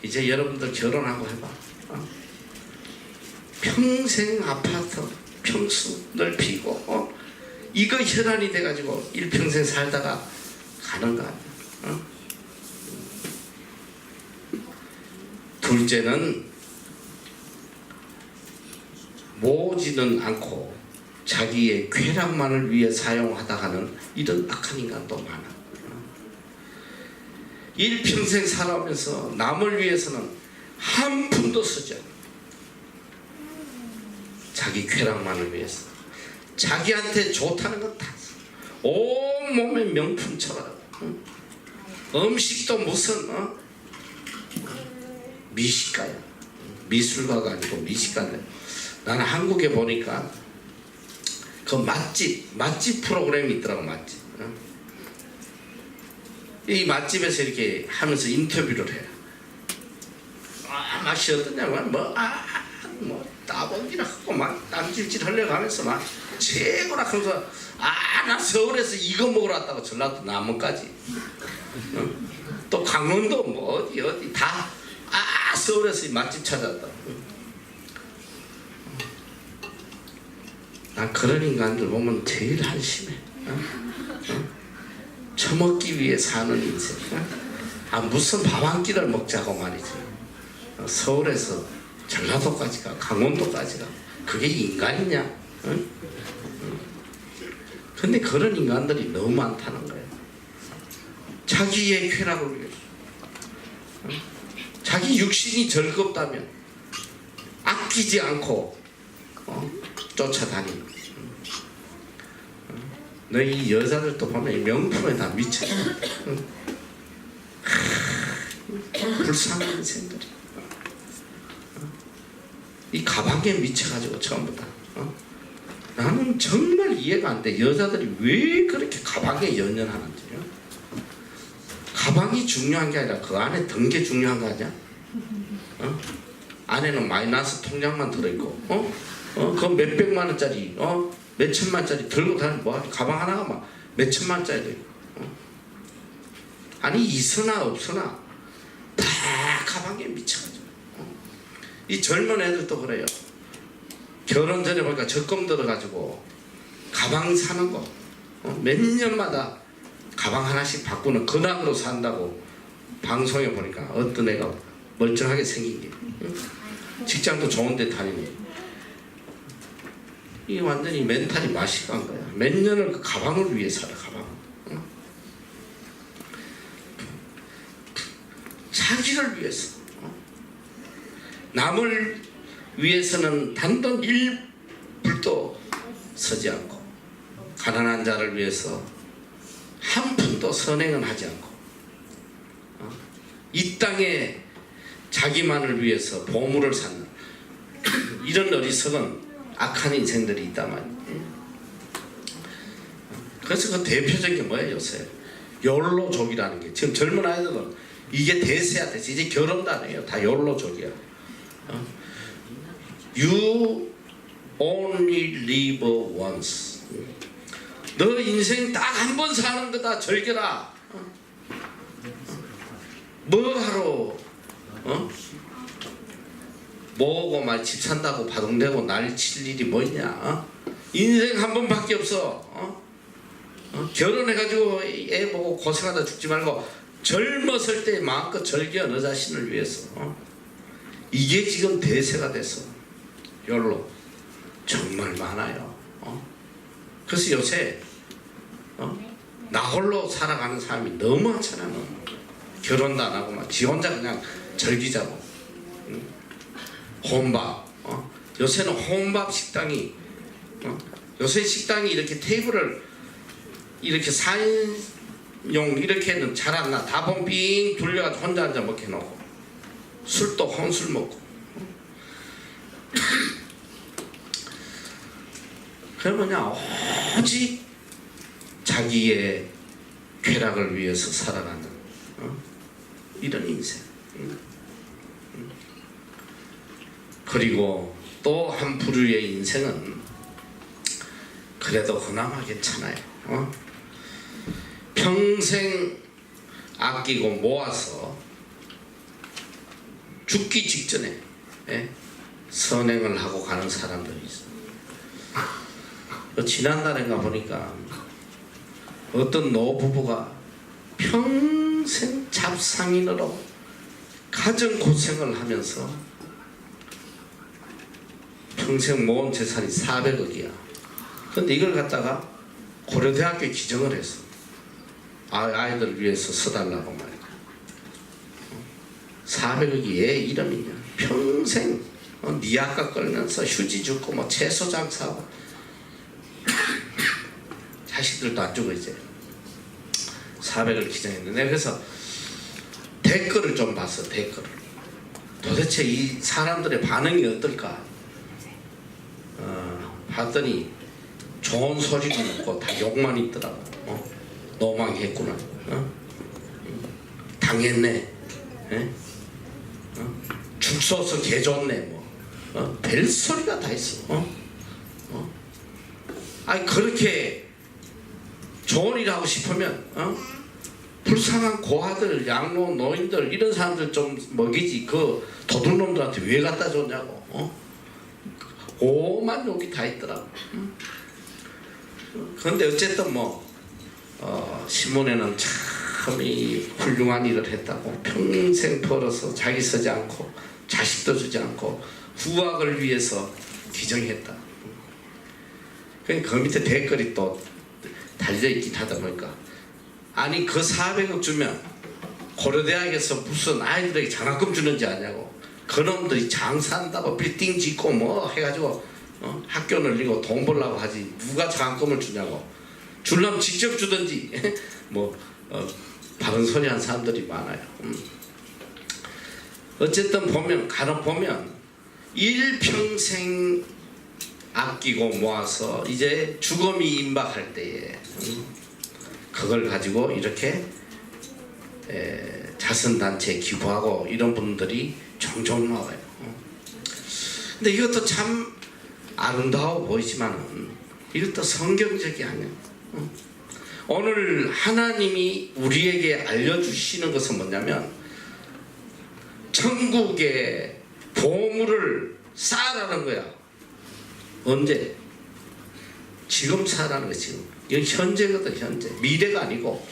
이제 여러분들 결혼하고 해봐. 평생 아파트 평수 넓히고 이거 혈안이 돼가지고 일평생 살다가 가는 거 아니야. 둘째는 모으지는 않고 자기의 쾌락만을 위해 사용하다가는 이런 악한 인간도 많아. 일평생 살아오면서 남을 위해서는 한 푼도 쓰지 않아. 자기 쾌락만을 위해서. 자기한테 좋다는 건 다 온몸에 명품처럼. 음식도 무슨 미식가야. 미술가가 아니고 미식가인데, 나는 한국에 보니까 그 맛집 프로그램이 있더라고. 맛집. 이 맛집에서 이렇게 하면서 인터뷰를 해요. 맛이 어떠냐면 뭐 따봉기라 하고 막 땀질질 흘려가면서 막 최고라 하면서 나 서울에서 이거 먹으러 왔다고 전라도 남원까지 또 강원도 뭐 어디 다 서울에서 이 맛집 찾았다. 난 그런 인간들 보면 제일 한심해. 처먹기 위해 사는 인생. 무슨 밥 한 끼를 먹자고 말이지. 서울에서 전라도까지 가, 강원도까지 가. 그게 인간이냐? 근데 그런 인간들이 너무 많다는 거예요. 자기의 쾌락을 위해서. 자기 육신이 즐겁다면 아끼지 않고 쫓아다니는. 너희 여자들도 보면 명품에 다 미쳐. 불쌍한 인생들이. 이 가방에 미쳐가지고 전부 다. 나는 정말 이해가 안 돼. 여자들이 왜 그렇게 가방에 연연하는지요. 가방이 중요한 게 아니라 그 안에 든 게 중요한 거 아니야? 안에는 마이너스 통장만 들어있고 그 몇백만 원짜리, 몇천만짜리 들고 다니는 뭐 가방 하나가 막 몇천만짜리 되고. 아니 있으나 없으나 다 가방에 미쳐가지고. 이 젊은 애들도 그래요. 결혼 전에 보니까 적금 들어가지고 가방 사는 거, 몇 년마다 가방 하나씩 바꾸는 근황으로 산다고 방송에 보니까 어떤 애가 멀쩡하게 생긴 게, 직장도 좋은데 다니네. 이 완전히 멘탈이 맛이 간 거야. 몇 년을 그 가방을 위해 살아, 가방. 자기를 위해서. 남을 위해서는 단돈 1불도 서지 않고, 가난한 자를 위해서 한 푼도 선행은 하지 않고, 이 땅에 자기만을 위해서 보물을 쌓는 이런 어리석은 악한 인생들이 있다만. 그래서 그 대표적인 게 뭐예요? 요새 욜로족이라는 게, 지금 젊은 아이들은 이게 대세야. 대세. 이제 결혼도 안 해요. 다 욜로족이야. You only live once. 너 인생 딱 한 번 사는 거다. 즐겨라. 뭐하러 뭐고 막 집 산다고 바둥대고 난리 칠 일이 뭐 있냐. 인생 한 번밖에 없어. 결혼해가지고 애 보고 고생하다 죽지 말고 젊었을 때 마음껏 즐겨. 너 자신을 위해서. 이게 지금 대세가 됐어. 욜로 정말 많아요. 그래서 요새 나 홀로 살아가는 사람이 너무 많잖아요. 결혼도 안 하고 막 지 혼자 그냥 즐기자고. 혼밥. 요새는 혼밥 식당이, 요새 식당이 이렇게 테이블을 이렇게 4인용 이렇게는 잘 안 나. 다번 빙 둘려가지고 혼자 앉아 먹게 놓고, 술도 혼술 먹고. 그러면 그냥 오직 자기의 쾌락을 위해서 살아가는 이런 인생. 그리고 또 한 부류의 인생은 그래도 그나마 괜찮아요. 평생 아끼고 모아서 죽기 직전에 선행을 하고 가는 사람들이 있어요. 지난달인가 보니까 어떤 노부부가 평생 잡상인으로 가정 고생을 하면서 평생 모은 재산이 400억이야. 근데 이걸 갖다가 고려대학교에 기증을 했어. 아이들 위해서 써달라고 말이야. 400억이 얘 이름이냐. 평생 니아까 끌면서 휴지 줍고 뭐 채소 장사하고. 자식들도 안 주고 이제 400을 기증했는데, 그래서 댓글을 좀 봤어. 댓글을 도대체 이 사람들의 반응이 어떨까 봤더니 좋은 소리도 없고 다 욕만 있더라고. 노망했구나. 당했네. 죽 쏘서 개 좋네. 별소리가 다 있어. 아니 그렇게 좋은 일 하고 싶으면 불쌍한 고아들, 양로, 노인들 이런 사람들 좀 먹이지. 그 도둑놈들한테 왜 갖다 줬냐고. 오만 욕이 다 있더라고. 그런데 어쨌든 신문에는 참 이 훌륭한 일을 했다고, 평생 벌어서 자기 쓰지 않고 자식도 주지 않고 후학을 위해서 기증했다. 그 밑에 댓글이 또 달려있긴 하다 보니까, 아니 그 400억 주면 고려대학에서 무슨 아이들에게 장학금 주는지 아냐고. 그놈들이 장사한다고 빌딩 짓고 뭐 해가지고 학교 늘리고 돈 벌라고 하지 누가 장학금을 주냐고. 줄라면 직접 주든지 다른 소리 한 사람들이 많아요. 어쨌든 보면 간혹 보면 일평생 아끼고 모아서 이제 죽음이 임박할 때에 그걸 가지고 이렇게 자선단체에 기부하고 이런 분들이 종종 나와요. 근데 이것도 참 아름다워 보이지만은 이것도 성경적이 아니야. 오늘 하나님이 우리에게 알려주시는 것은 뭐냐면 천국의 보물을 쌓으라는 거야. 언제? 지금 쌓으라는 거야. 지금. 이건 현재거든. 현재. 미래가 아니고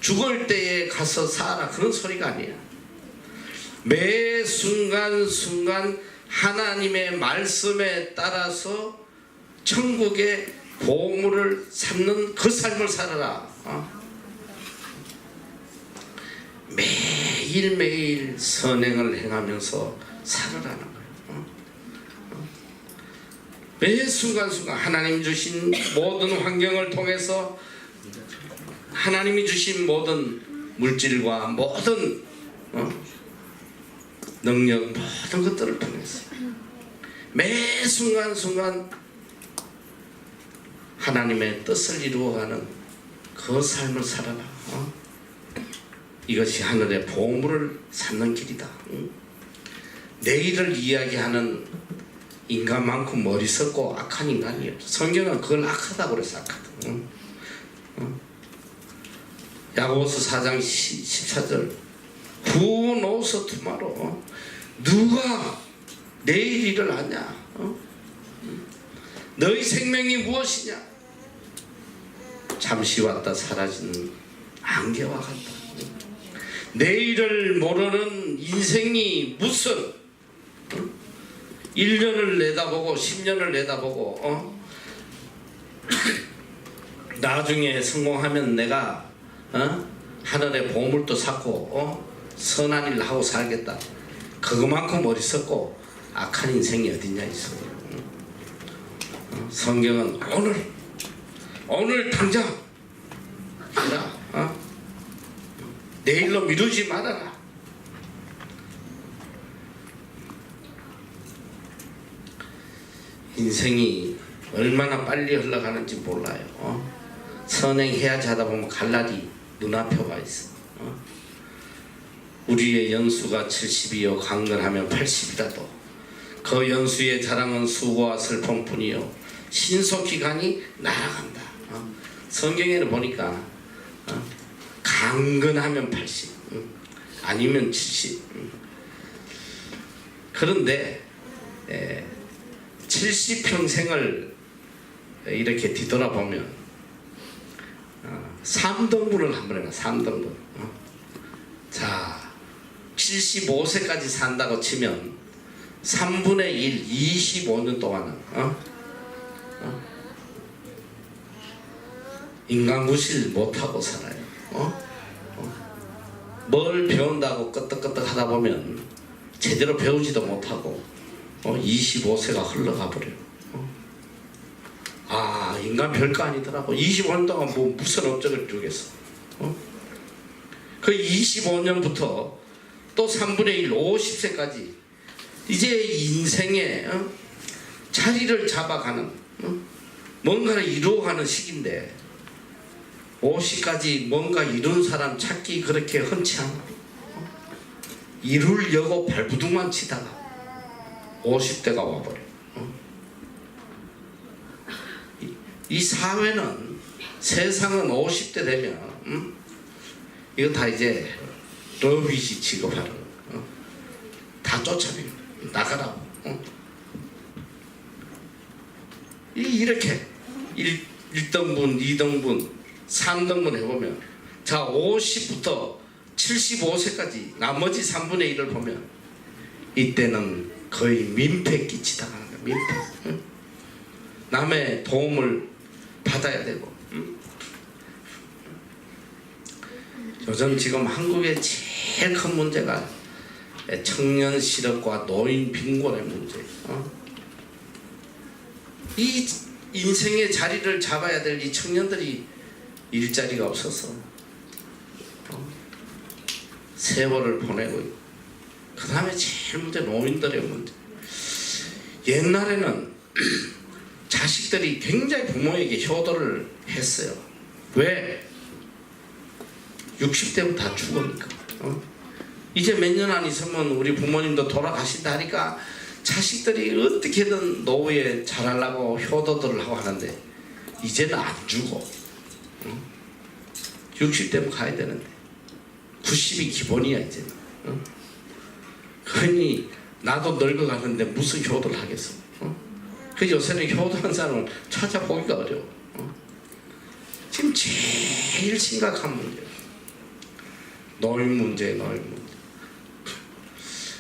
죽을 때에 가서 쌓아라 그런 소리가 아니야. 매 순간순간 하나님의 말씀에 따라서 천국의 보물을 삼는 그 삶을 살아라. 매일매일 선행을 행하면서 살아라는 거예요. 매 순간순간 하나님 주신 모든 환경을 통해서 하나님이 주신 모든 물질과 모든 능력 모든 것들을 통해서 매 순간순간 하나님의 뜻을 이루어가는 그 삶을 살아라. 이것이 하늘의 보물을 쌓는 길이다. 내일을 이야기하는 인간만큼 머리 썩고 악한 인간이 없어. 성경은 그걸 악하다고 그래서 악하다. 야고보서 4장 14절 Who knows tomorrow? 누가 내일 일을 아냐? 너희 생명이 무엇이냐? 잠시 왔다 사라지는 안개와 같다. 내일을 모르는 인생이 무슨 1년을 내다보고 10년을 내다보고 나중에 성공하면 내가 하늘의 보물도 쌓고 선한 일 하고 살겠다. 그것만큼 어리석고 악한 인생이 어딨냐 있어. 성경은 오늘 당장 해라. 내일로 미루지 말아라. 인생이 얼마나 빨리 흘러가는지 몰라요. 선행해야지 하다 보면 갈 날이 눈앞에 와 있어. 우리의 연수가 70이요 강건하면 80이라도 그 연수의 자랑은 수고와 슬픔뿐이요 신속히 가니 날아간다. 성경에는 보니까 강건하면 80 아니면 70 그런데 70평생을 이렇게 뒤돌아보면 3등분을 한번 해봐. 3등분. 자 75세까지 산다고 치면 3분의 1 25년 동안은 인간구실 못하고 살아요. 뭘 배운다고 끄떡끄떡 하다 보면 제대로 배우지도 못하고 25세가 흘러가 버려요. 아 인간 별거 아니더라고. 25년 동안 뭐 무슨 업적을 이루겠어. 그 25년부터 또 3분의 1 50세까지 이제 인생의 자리를 잡아가는 뭔가를 이루어가는 시기인데 50까지 뭔가 이룬 사람 찾기 그렇게 흔치 않아. 이루려고 발부둥만 치다가 50대가 와버려. 이 사회는 세상은 50대 되면 이거 다 이제 러비시 취급하는 다 쫓아내는 나가라고. 이렇게 1등분 2등분 3등분 해보면 자 50부터 75세까지 나머지 3분의 1을 보면 이때는 거의 민폐 끼치다 가는 거야. 민폐. 남의 도움을 받아야 되고. 요즘 지금 한국의 제일 큰 문제가 청년 실업과 노인 빈곤의 문제. 이 인생의 자리를 잡아야 될 이 청년들이 일자리가 없어서 세월을 보내고 있고, 그 다음에 제일 문제 노인들의 문제. 옛날에는 자식들이 굉장히 부모에게 효도를 했어요. 왜? 60대부터 다 죽으니까. 이제 몇 년 안 있으면 우리 부모님도 돌아가신다 하니까 자식들이 어떻게든 노후에 잘하려고 효도들을 하고 하는데 이제는 안 주고 60대면 가야 되는데 90이 기본이야 이제는. 그러니 나도 늙어가는데 무슨 효도를 하겠어. 그 요새는 효도한 사람을 찾아보기가 어려워. 지금 제일 심각한 문제예요. 노인 문제.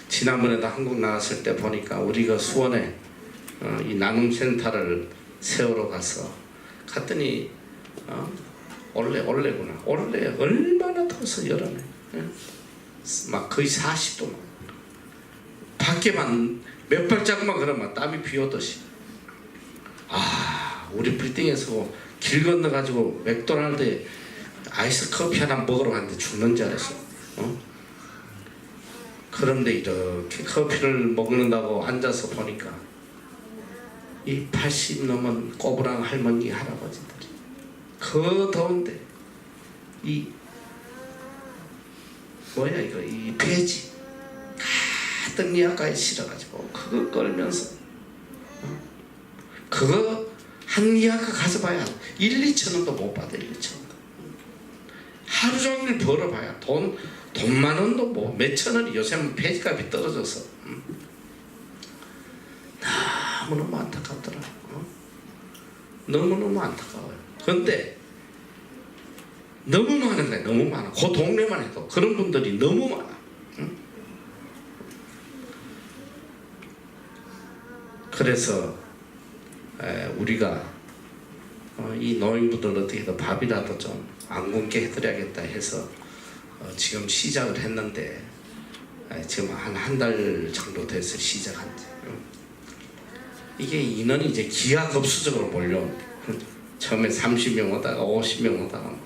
지난번에도 한국 나왔을 때 보니까 우리가 수원에 이 나눔센터를 세우러 갔더니 올해구나. 올해 얼마나 더워서 여름에 막 거의 40도 밖에만 몇 발자국만 걸으면 땀이 비오듯이. 우리 빌딩에서 길 건너가지고 맥도날드에 아이스 커피 하나 먹으러 갔는데 죽는 줄 알았어. 그런데 이렇게 커피를 먹는다고 앉아서 보니까 이 80 넘은 꼬부랑 할머니 할아버지들이 그 더운데 이 뭐야 이거 이 폐지 가득 니아가에 실어가지고 그거 끌면서 그거 한 니아가 가져봐야 1-2천 원도 못 받아. 1-2천 원 하루 종일 벌어봐야 돈 만 원도 뭐 몇천 원이 요새는 폐지값이 떨어져서 너무너무 안타깝더라. 너무너무 안타까워요. 그런데 너무 많은 거야. 너무 많아. 그 동네만 해도 그런 분들이 너무 많아. 그래서 우리가 이 노인분들 어떻게든 밥이라도 좀 안 굶게 해드려야겠다 해서 지금 시작을 했는데 지금 한 달 정도 돼서 시작한 지. 이게 인원이 이제 기하급수적으로 몰려온대. 처음에 30명 오다가 50명 오다가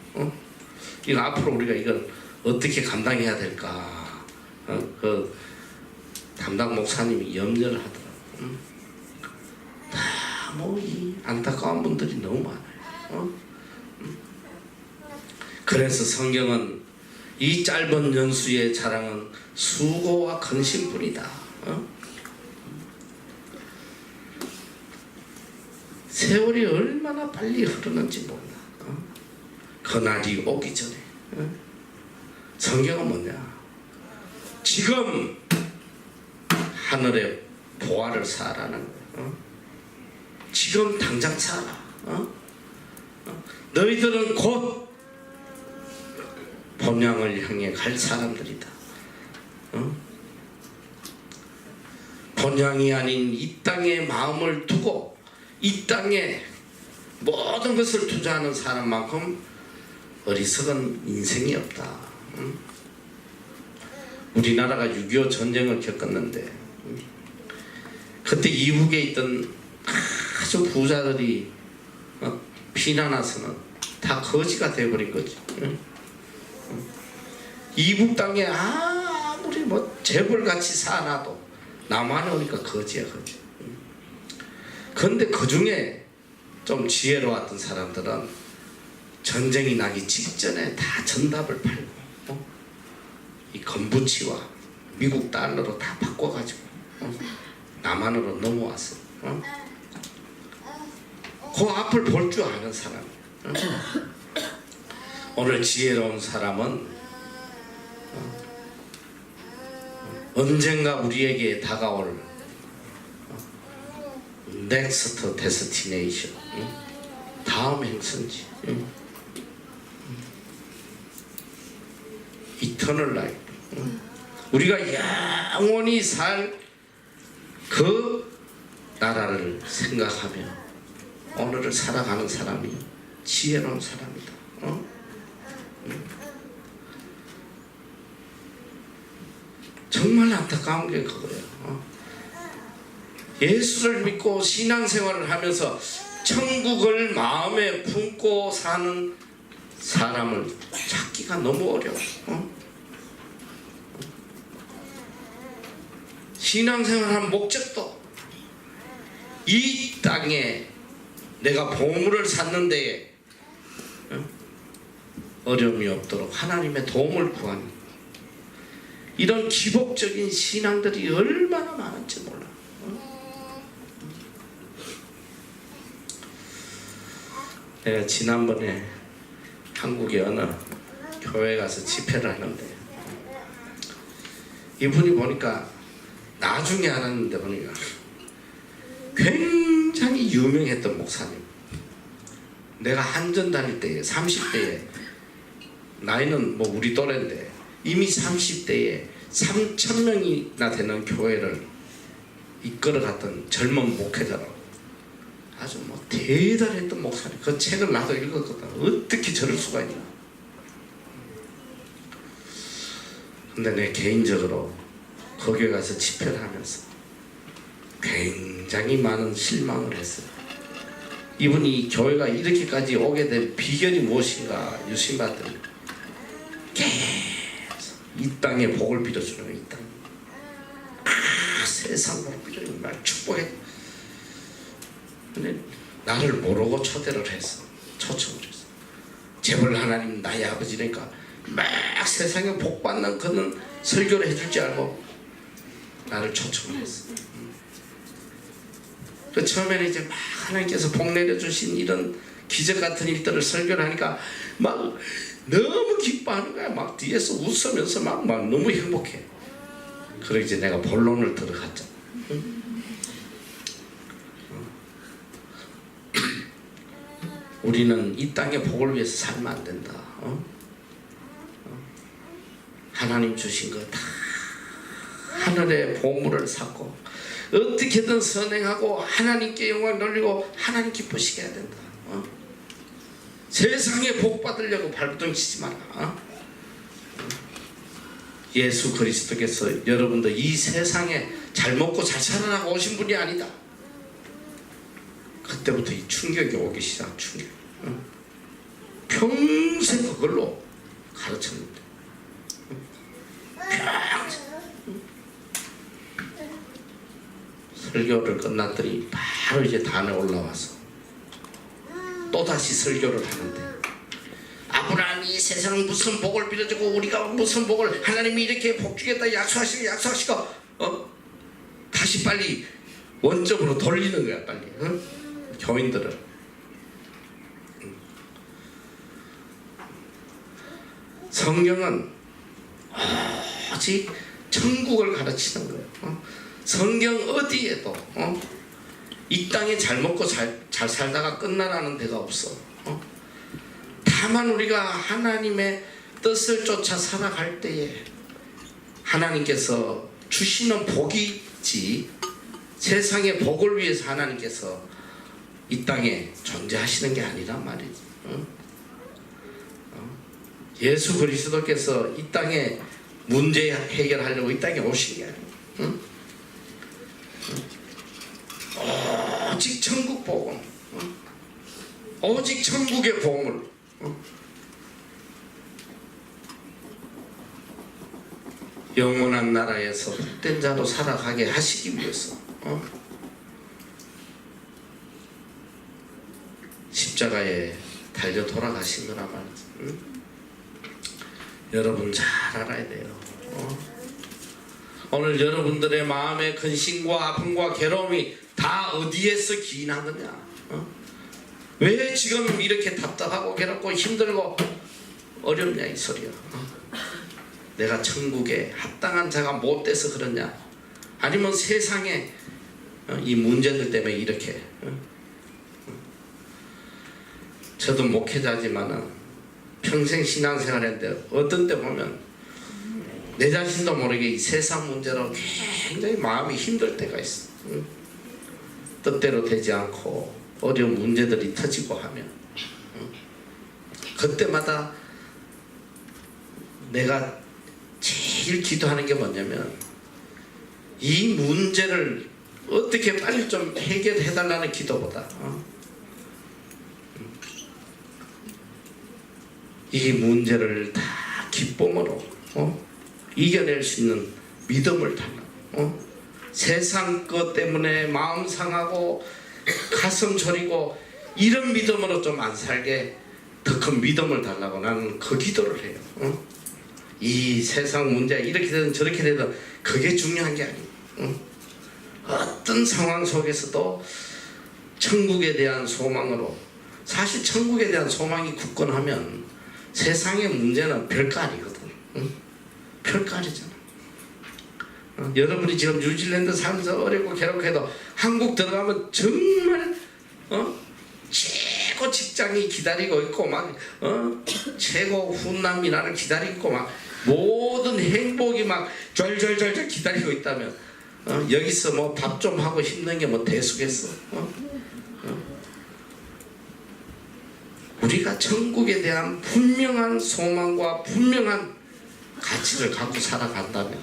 이거 앞으로 우리가 이걸 어떻게 감당해야 될까. 그 담당 목사님이 염려를 하더라고. 뭐 이 안타까운 분들이 너무 많아요. 그래서 성경은 이 짧은 연수의 자랑은 수고와 근심뿐이다. 세월이 얼마나 빨리 흐르는지 몰라. 그날이 오기 전에. 성경은 뭐냐? 지금 하늘의 보화를 사라는 거야. 지금 당장 살아. 너희들은 곧 본향을 향해 갈 사람들이다. 본향이 아닌 이 땅에 마음을 두고 이 땅에 모든 것을 투자하는 사람만큼 어리석은 인생이 없다. 우리나라가 6.25 전쟁을 겪었는데 그때 이북에 있던 아주 부자들이 피난와서는 다 거지가 돼버린 거지. 이북 땅에 아무리 뭐 재벌같이 사놔도 남한에 오니까 거지야 거지. 그런데 그 중에 좀 지혜로웠던 사람들은 전쟁이 나기 직전에 다 전답을 팔고 이 건부치와 미국 달러로 다 바꿔가지고 남한으로 넘어왔어. 그 앞을 볼 줄 아는 사람. 오늘 지혜로운 사람은 언젠가 우리에게 다가올 넥스트 데스티네이션, 다음 행선지, 이터널 라이프, 우리가 영원히 살 그 나라를 생각하며 오늘을 살아가는 사람이 지혜로운 사람이다. 정말 안타까운 게 그거예요. 예수를 믿고 신앙생활을 하면서 천국을 마음에 품고 사는 사람을 찾기가 너무 어려워. 신앙생활하는 목적도 이 땅에 내가 보물을 샀는데 어려움이 없도록 하나님의 도움을 구하는 이런 기복적인 신앙들이 얼마나 많은지 몰라. 내가 지난번에 한국의 어느 교회 가서 집회를 하는데 이분이 보니까 나중에 알았는데 보니까 굉장히 유명했던 목사님. 내가 한전 다닐 때에 30대에 나이는 뭐 우리 또래인데 이미 30대에 3,000명이나 되는 교회를 이끌어갔던 젊은 목회자라고. 아주 뭐 대단했던 목사님. 그 책을 나도 읽었거든. 어떻게 저럴 수가 있나. 근데 내 개인적으로 거기에 가서 집회를 하면서 굉장히 많은 실망을 했어요. 이분이 교회가 이렇게까지 오게 된 비결이 무엇인가 유심봤더니 계속 이 땅에 복을 빌어주는 거예요. 이 땅. 세상 복을 빌어주는 말 축복해. 근데 나를 모르고 초대를 했어. 초청을 했어. 재벌 하나님 나의 아버지니까 막 세상에 복 받는 그런 설교를 해줄 줄 알고 나를 초청을 했어. 그 처음에는 이제 막 하나님께서 복 내려주신 이런 기적 같은 일들을 설교를 하니까 막 너무 기뻐하는 거야. 막 뒤에서 웃으면서 막 너무 행복해. 그러고 이제 내가 본론을 들어갔잖아. 우리는 이 땅의 복을 위해서 살면 안 된다. 하나님 주신 거 다 하늘의 보물을 샀고 어떻게든 선행하고 하나님께 영광 돌리고 하나님 기쁘시게 해야 된다. 세상에 복 받으려고 발부둥 치지 마라. 예수 그리스도께서 여러분들 이 세상에 잘 먹고 잘 살아나고 오신 분이 아니다. 그때부터 이 충격이 오기 시작. 충격. 평생 그걸로 가르쳤는데 평생. 설교를 끝났더니 바로 이제 단에 올라와서 또다시 설교를 하는데 아브라함이 세상 무슨 복을 빌어주고 우리가 무슨 복을 하나님이 이렇게 복 주겠다 약속하시고 다시 빨리 원점으로 돌리는 거야. 빨리 교인들을. 성경은 오직 천국을 가르치는 거예요. 성경 어디에도 이 땅에 잘 먹고 잘 살다가 끝나라는 데가 없어. 다만 우리가 하나님의 뜻을 쫓아 살아갈 때에 하나님께서 주시는 복이지 세상의 복을 위해서 하나님께서 이 땅에 존재하시는 게 아니란 말이지. 예수 그리스도께서 이 땅에 문제 해결하려고 이 땅에 오신 게 아니에요. 오직 천국 복음, 오직 천국의 보물. 영원한 나라에서 헛된 자로 살아가게 하시기 위해서 십자가에 달려 돌아가신 거란 말이지. 여러분 잘 알아야 돼요. 오늘 여러분들의 마음의 근심과 아픔과 괴로움이 다 어디에서 기인한 거냐? 왜 지금 이렇게 답답하고 괴롭고 힘들고 어렵냐 이 소리야. 내가 천국에 합당한 자가 못 돼서 그러냐? 아니면 세상에 이 문제들 때문에 이렇게. 저도 목회자지만은 평생 신앙생활했는데 어떤 때 보면 내 자신도 모르게 이 세상 문제로 굉장히 마음이 힘들 때가 있어. 뜻대로 되지 않고 어려운 문제들이 터지고 하면 그때마다 내가 제일 기도하는 게 뭐냐면 이 문제를 어떻게 빨리 좀 해결해 달라는 기도보다 이 문제를 다 기쁨으로 이겨낼 수 있는 믿음을 달라고. 세상 것 때문에 마음 상하고 가슴 저리고 이런 믿음으로 좀 안 살게 더 큰 믿음을 달라고 나는 그 기도를 해요. 이 세상 문제 이렇게 되든 저렇게 되든 그게 중요한 게 아니에요. 어떤 상황 속에서도 천국에 대한 소망으로 사실 천국에 대한 소망이 굳건하면 세상의 문제는 별거 아니거든. 응? 별거 아니잖아. 여러분이 지금 뉴질랜드 살면서 어렵고 괴롭게도 한국 들어가면 정말 최고 직장이 기다리고 있고 막 최고 훈남 미나를 기다리고 있고 막 모든 행복이 막 쫄쫄쫄쫄 기다리고 있다면 여기서 뭐 밥 좀 하고 힘든 게 뭐 대수겠어. 우리가 천국에 대한 분명한 소망과 분명한 가치를 갖고 살아간다면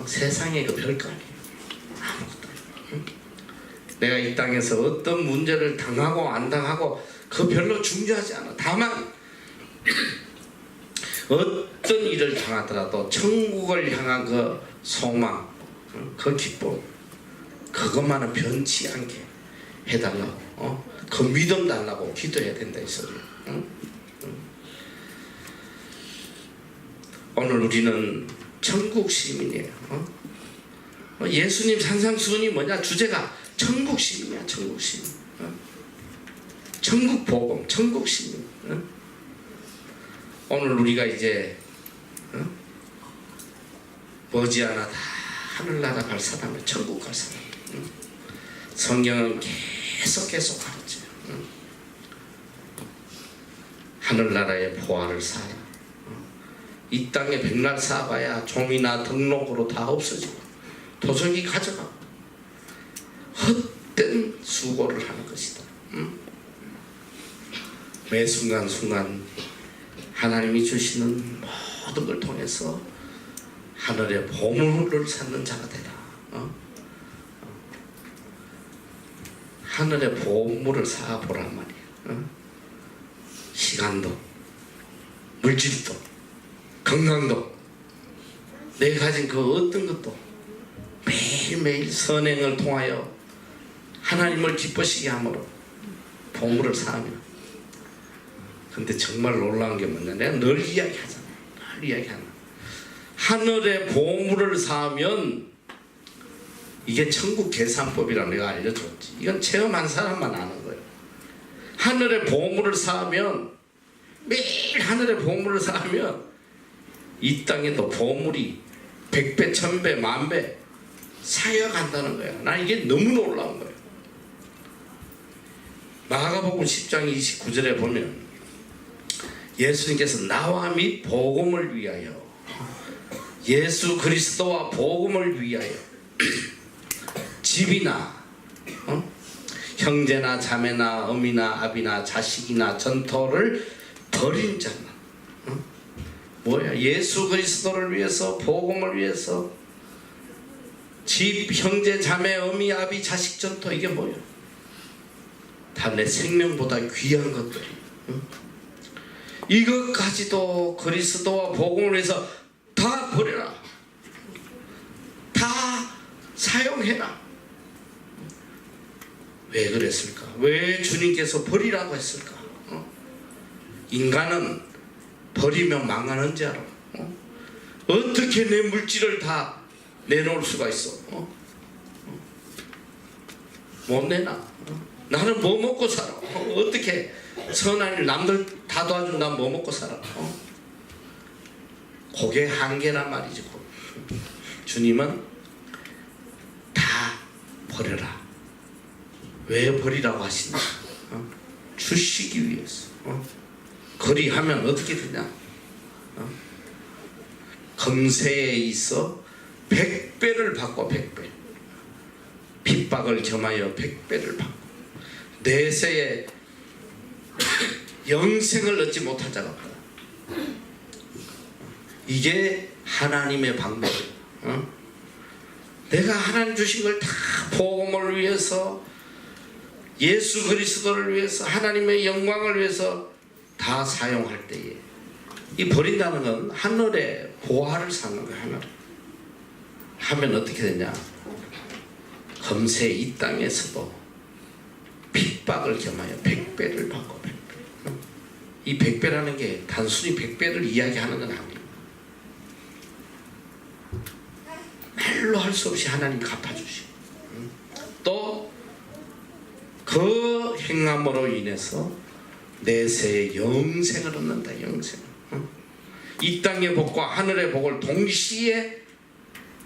세상에 그 별거 아니에요. 아무것도 아니에요. 내가 이 땅에서 어떤 문제를 당하고 안 당하고 그 별로 중요하지 않아. 다만 어떤 일을 당하더라도 천국을 향한 그 소망, 그 기쁨, 그것만은 변치 않게 해달라고, 그 믿음 달라고 기도해야 된다 이 소리야. 오늘 우리는 천국 시민이에요. 예수님 산상수훈이 뭐냐? 주제가 천국 시민이야. 천국 시민. 천국 복음, 천국 시민. 오늘 우리가 이제 머지않아 다 하늘나라 갈 사람을 천국 갈 사람. 성경은 계속 가르쳐요. 하늘나라의 보화를 사라. 이 땅에 백날 쌓아봐야 종이나 등록으로 다 없어지고 도적이 가져가고 헛된 수고를 하는 것이다. 매 순간순간 하나님이 주시는 모든 걸 통해서 하늘의 보물을 찾는 자가 되라. 하늘의 보물을 쌓아보란 말이야. 시간도 물질도 건강도 내가 가진 그 어떤 것도 매일매일 선행을 통하여 하나님을 기쁘시게 함으로 보물을 쌓으며. 근데 정말 놀라운 게 뭐냐? 내가 늘 이야기하잖아. 늘 이야기하나. 하늘의 보물을 쌓으면 이게 천국 계산법이라고 내가 알려줬지. 이건 체험한 사람만 아는 거예요. 하늘의 보물을 쌓으면 매일 하늘의 보물을 쌓으면 이 땅에도 보물이 100배, 1000배, 10,000배 쌓여간다는 거야. 난 이게 너무 놀라운 거예요. 마가복음 10장 29절에 보면 예수님께서 나와 및 복음을 위하여, 예수 그리스도와 복음을 위하여 집이나 형제나 자매나 어미나 아비나 자식이나 전토를 버린 자는 뭐야? 예수 그리스도를 위해서, 복음을 위해서 집, 형제, 자매, 어미, 아비, 자식, 전토, 이게 뭐야? 다 내 생명보다 귀한 것들이. 이것까지도 그리스도와 복음을 위해서 다 버려라. 다 사용해라. 왜 그랬을까? 왜 주님께서 버리라고 했을까? 인간은 버리면 망하는 줄 알아. 어떻게 내 물질을 다 내놓을 수가 있어? 못 내놔. 나는 뭐 먹고 살아? 어떻게 선한 일 남들 다 도와주면 난 뭐 먹고 살아? 그게 한계란 말이지. 주님은 다 버려라. 왜 버리라고 하시냐? 주시기 위해서. 거리하면 어떻게 되냐? 금세에 있어 100배를 받고 100배, 핍박을 겸하여 100배를 받고, 내세에 영생을 얻지 못할 자가 없다. 이게 하나님의 방법이에요. 내가 하나님 주신 걸 다 복음을 위해서, 예수 그리스도를 위해서, 하나님의 영광을 위해서 다 사용할 때에 이 버린다는 건 하늘의 보화를 쌓는 거야. 하늘 하면 어떻게 되냐? 금세 이 땅에서도 핍박을 겸하여 100배를 받고 100배. 이 100배라는 게 단순히 100배를 이야기하는 건 아니에요. 말로 할 수 없이 하나님 갚아주시고, 또 그 그 행함으로 인해서 내세의 영생을 얻는다. 영생. 이 땅의 복과 하늘의 복을 동시에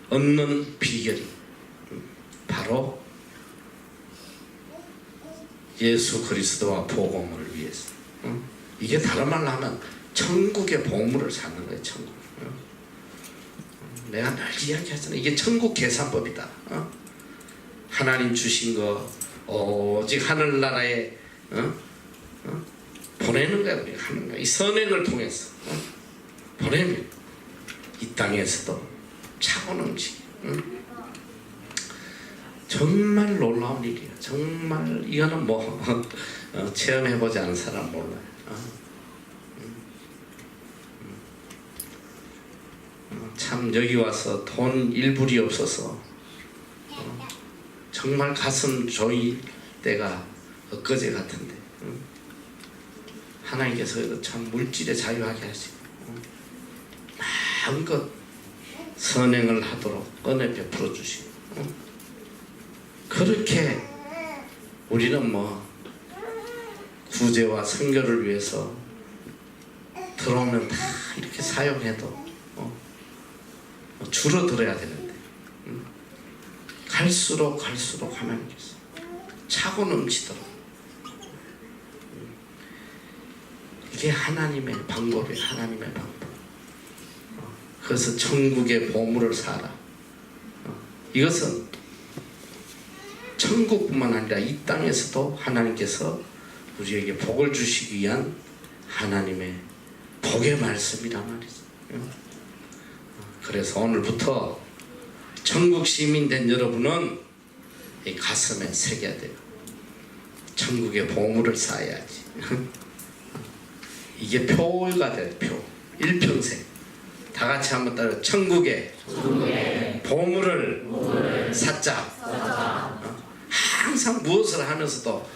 얻는 비결이 바로 예수 그리스도와 복음을 위해서. 이게 다른 말로 하면 천국의 보물을 사는 거예요. 천국. 내가 늘 이야기하잖아. 이게 천국 계산법이다. 하나님 주신 거 오직 하늘나라에 보내는 거야. 우리가 하는 거야. 이 선행을 통해서 보내면 이 땅에서도 차고 넘치게. 정말 놀라운 일이야. 정말 이거는 뭐 체험해보지 않은 사람 몰라요. 참 여기 와서 돈 일불이 없어서 정말 가슴 조일 때가 엊그제 같은데 하나님께서 참 물질에 자유하게 하시고 마음껏 선행을 하도록 은혜 베풀어 주시고 그렇게 우리는 뭐 구제와 선교를 위해서 들어오면 다 이렇게 사용해도 줄어들어야 되는데 갈수록 하나님께서 차고 넘치도록 이게 하나님의 방법이에요. 하나님의 방법. 그래서 천국의 보물을 사라. 이것은 천국뿐만 아니라 이 땅에서도 하나님께서 우리에게 복을 주시기 위한 하나님의 복의 말씀이란 말이죠. 그래서 오늘부터 천국 시민 된 여러분은 이 가슴에 새겨야 돼요. 천국의 보물을 쌓아야지. 이게 표가 돼요. 표. 일평생 다 같이 한번 따라. 천국의 보물을 쌓자. 항상 무엇을 하면서도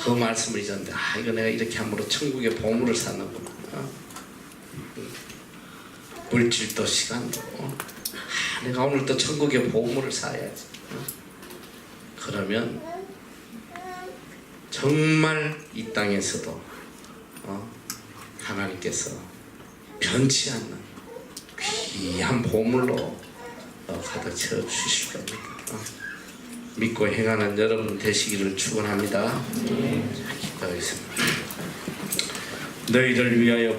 그 말씀을 잊었는데 이거 내가 이렇게 함으로 천국의 보물을 쌓는구나. 물질도 시간도 내가 오늘 또 천국의 보물을 쌓아야지. 그러면 정말 이 땅에서도 하나님께서 변치 않는 귀한 보물로 가득 채워 주실 겁니다. 믿고 행하는 여러분 되시기를 축원합니다. 기도하겠습니다. 너희를 위하여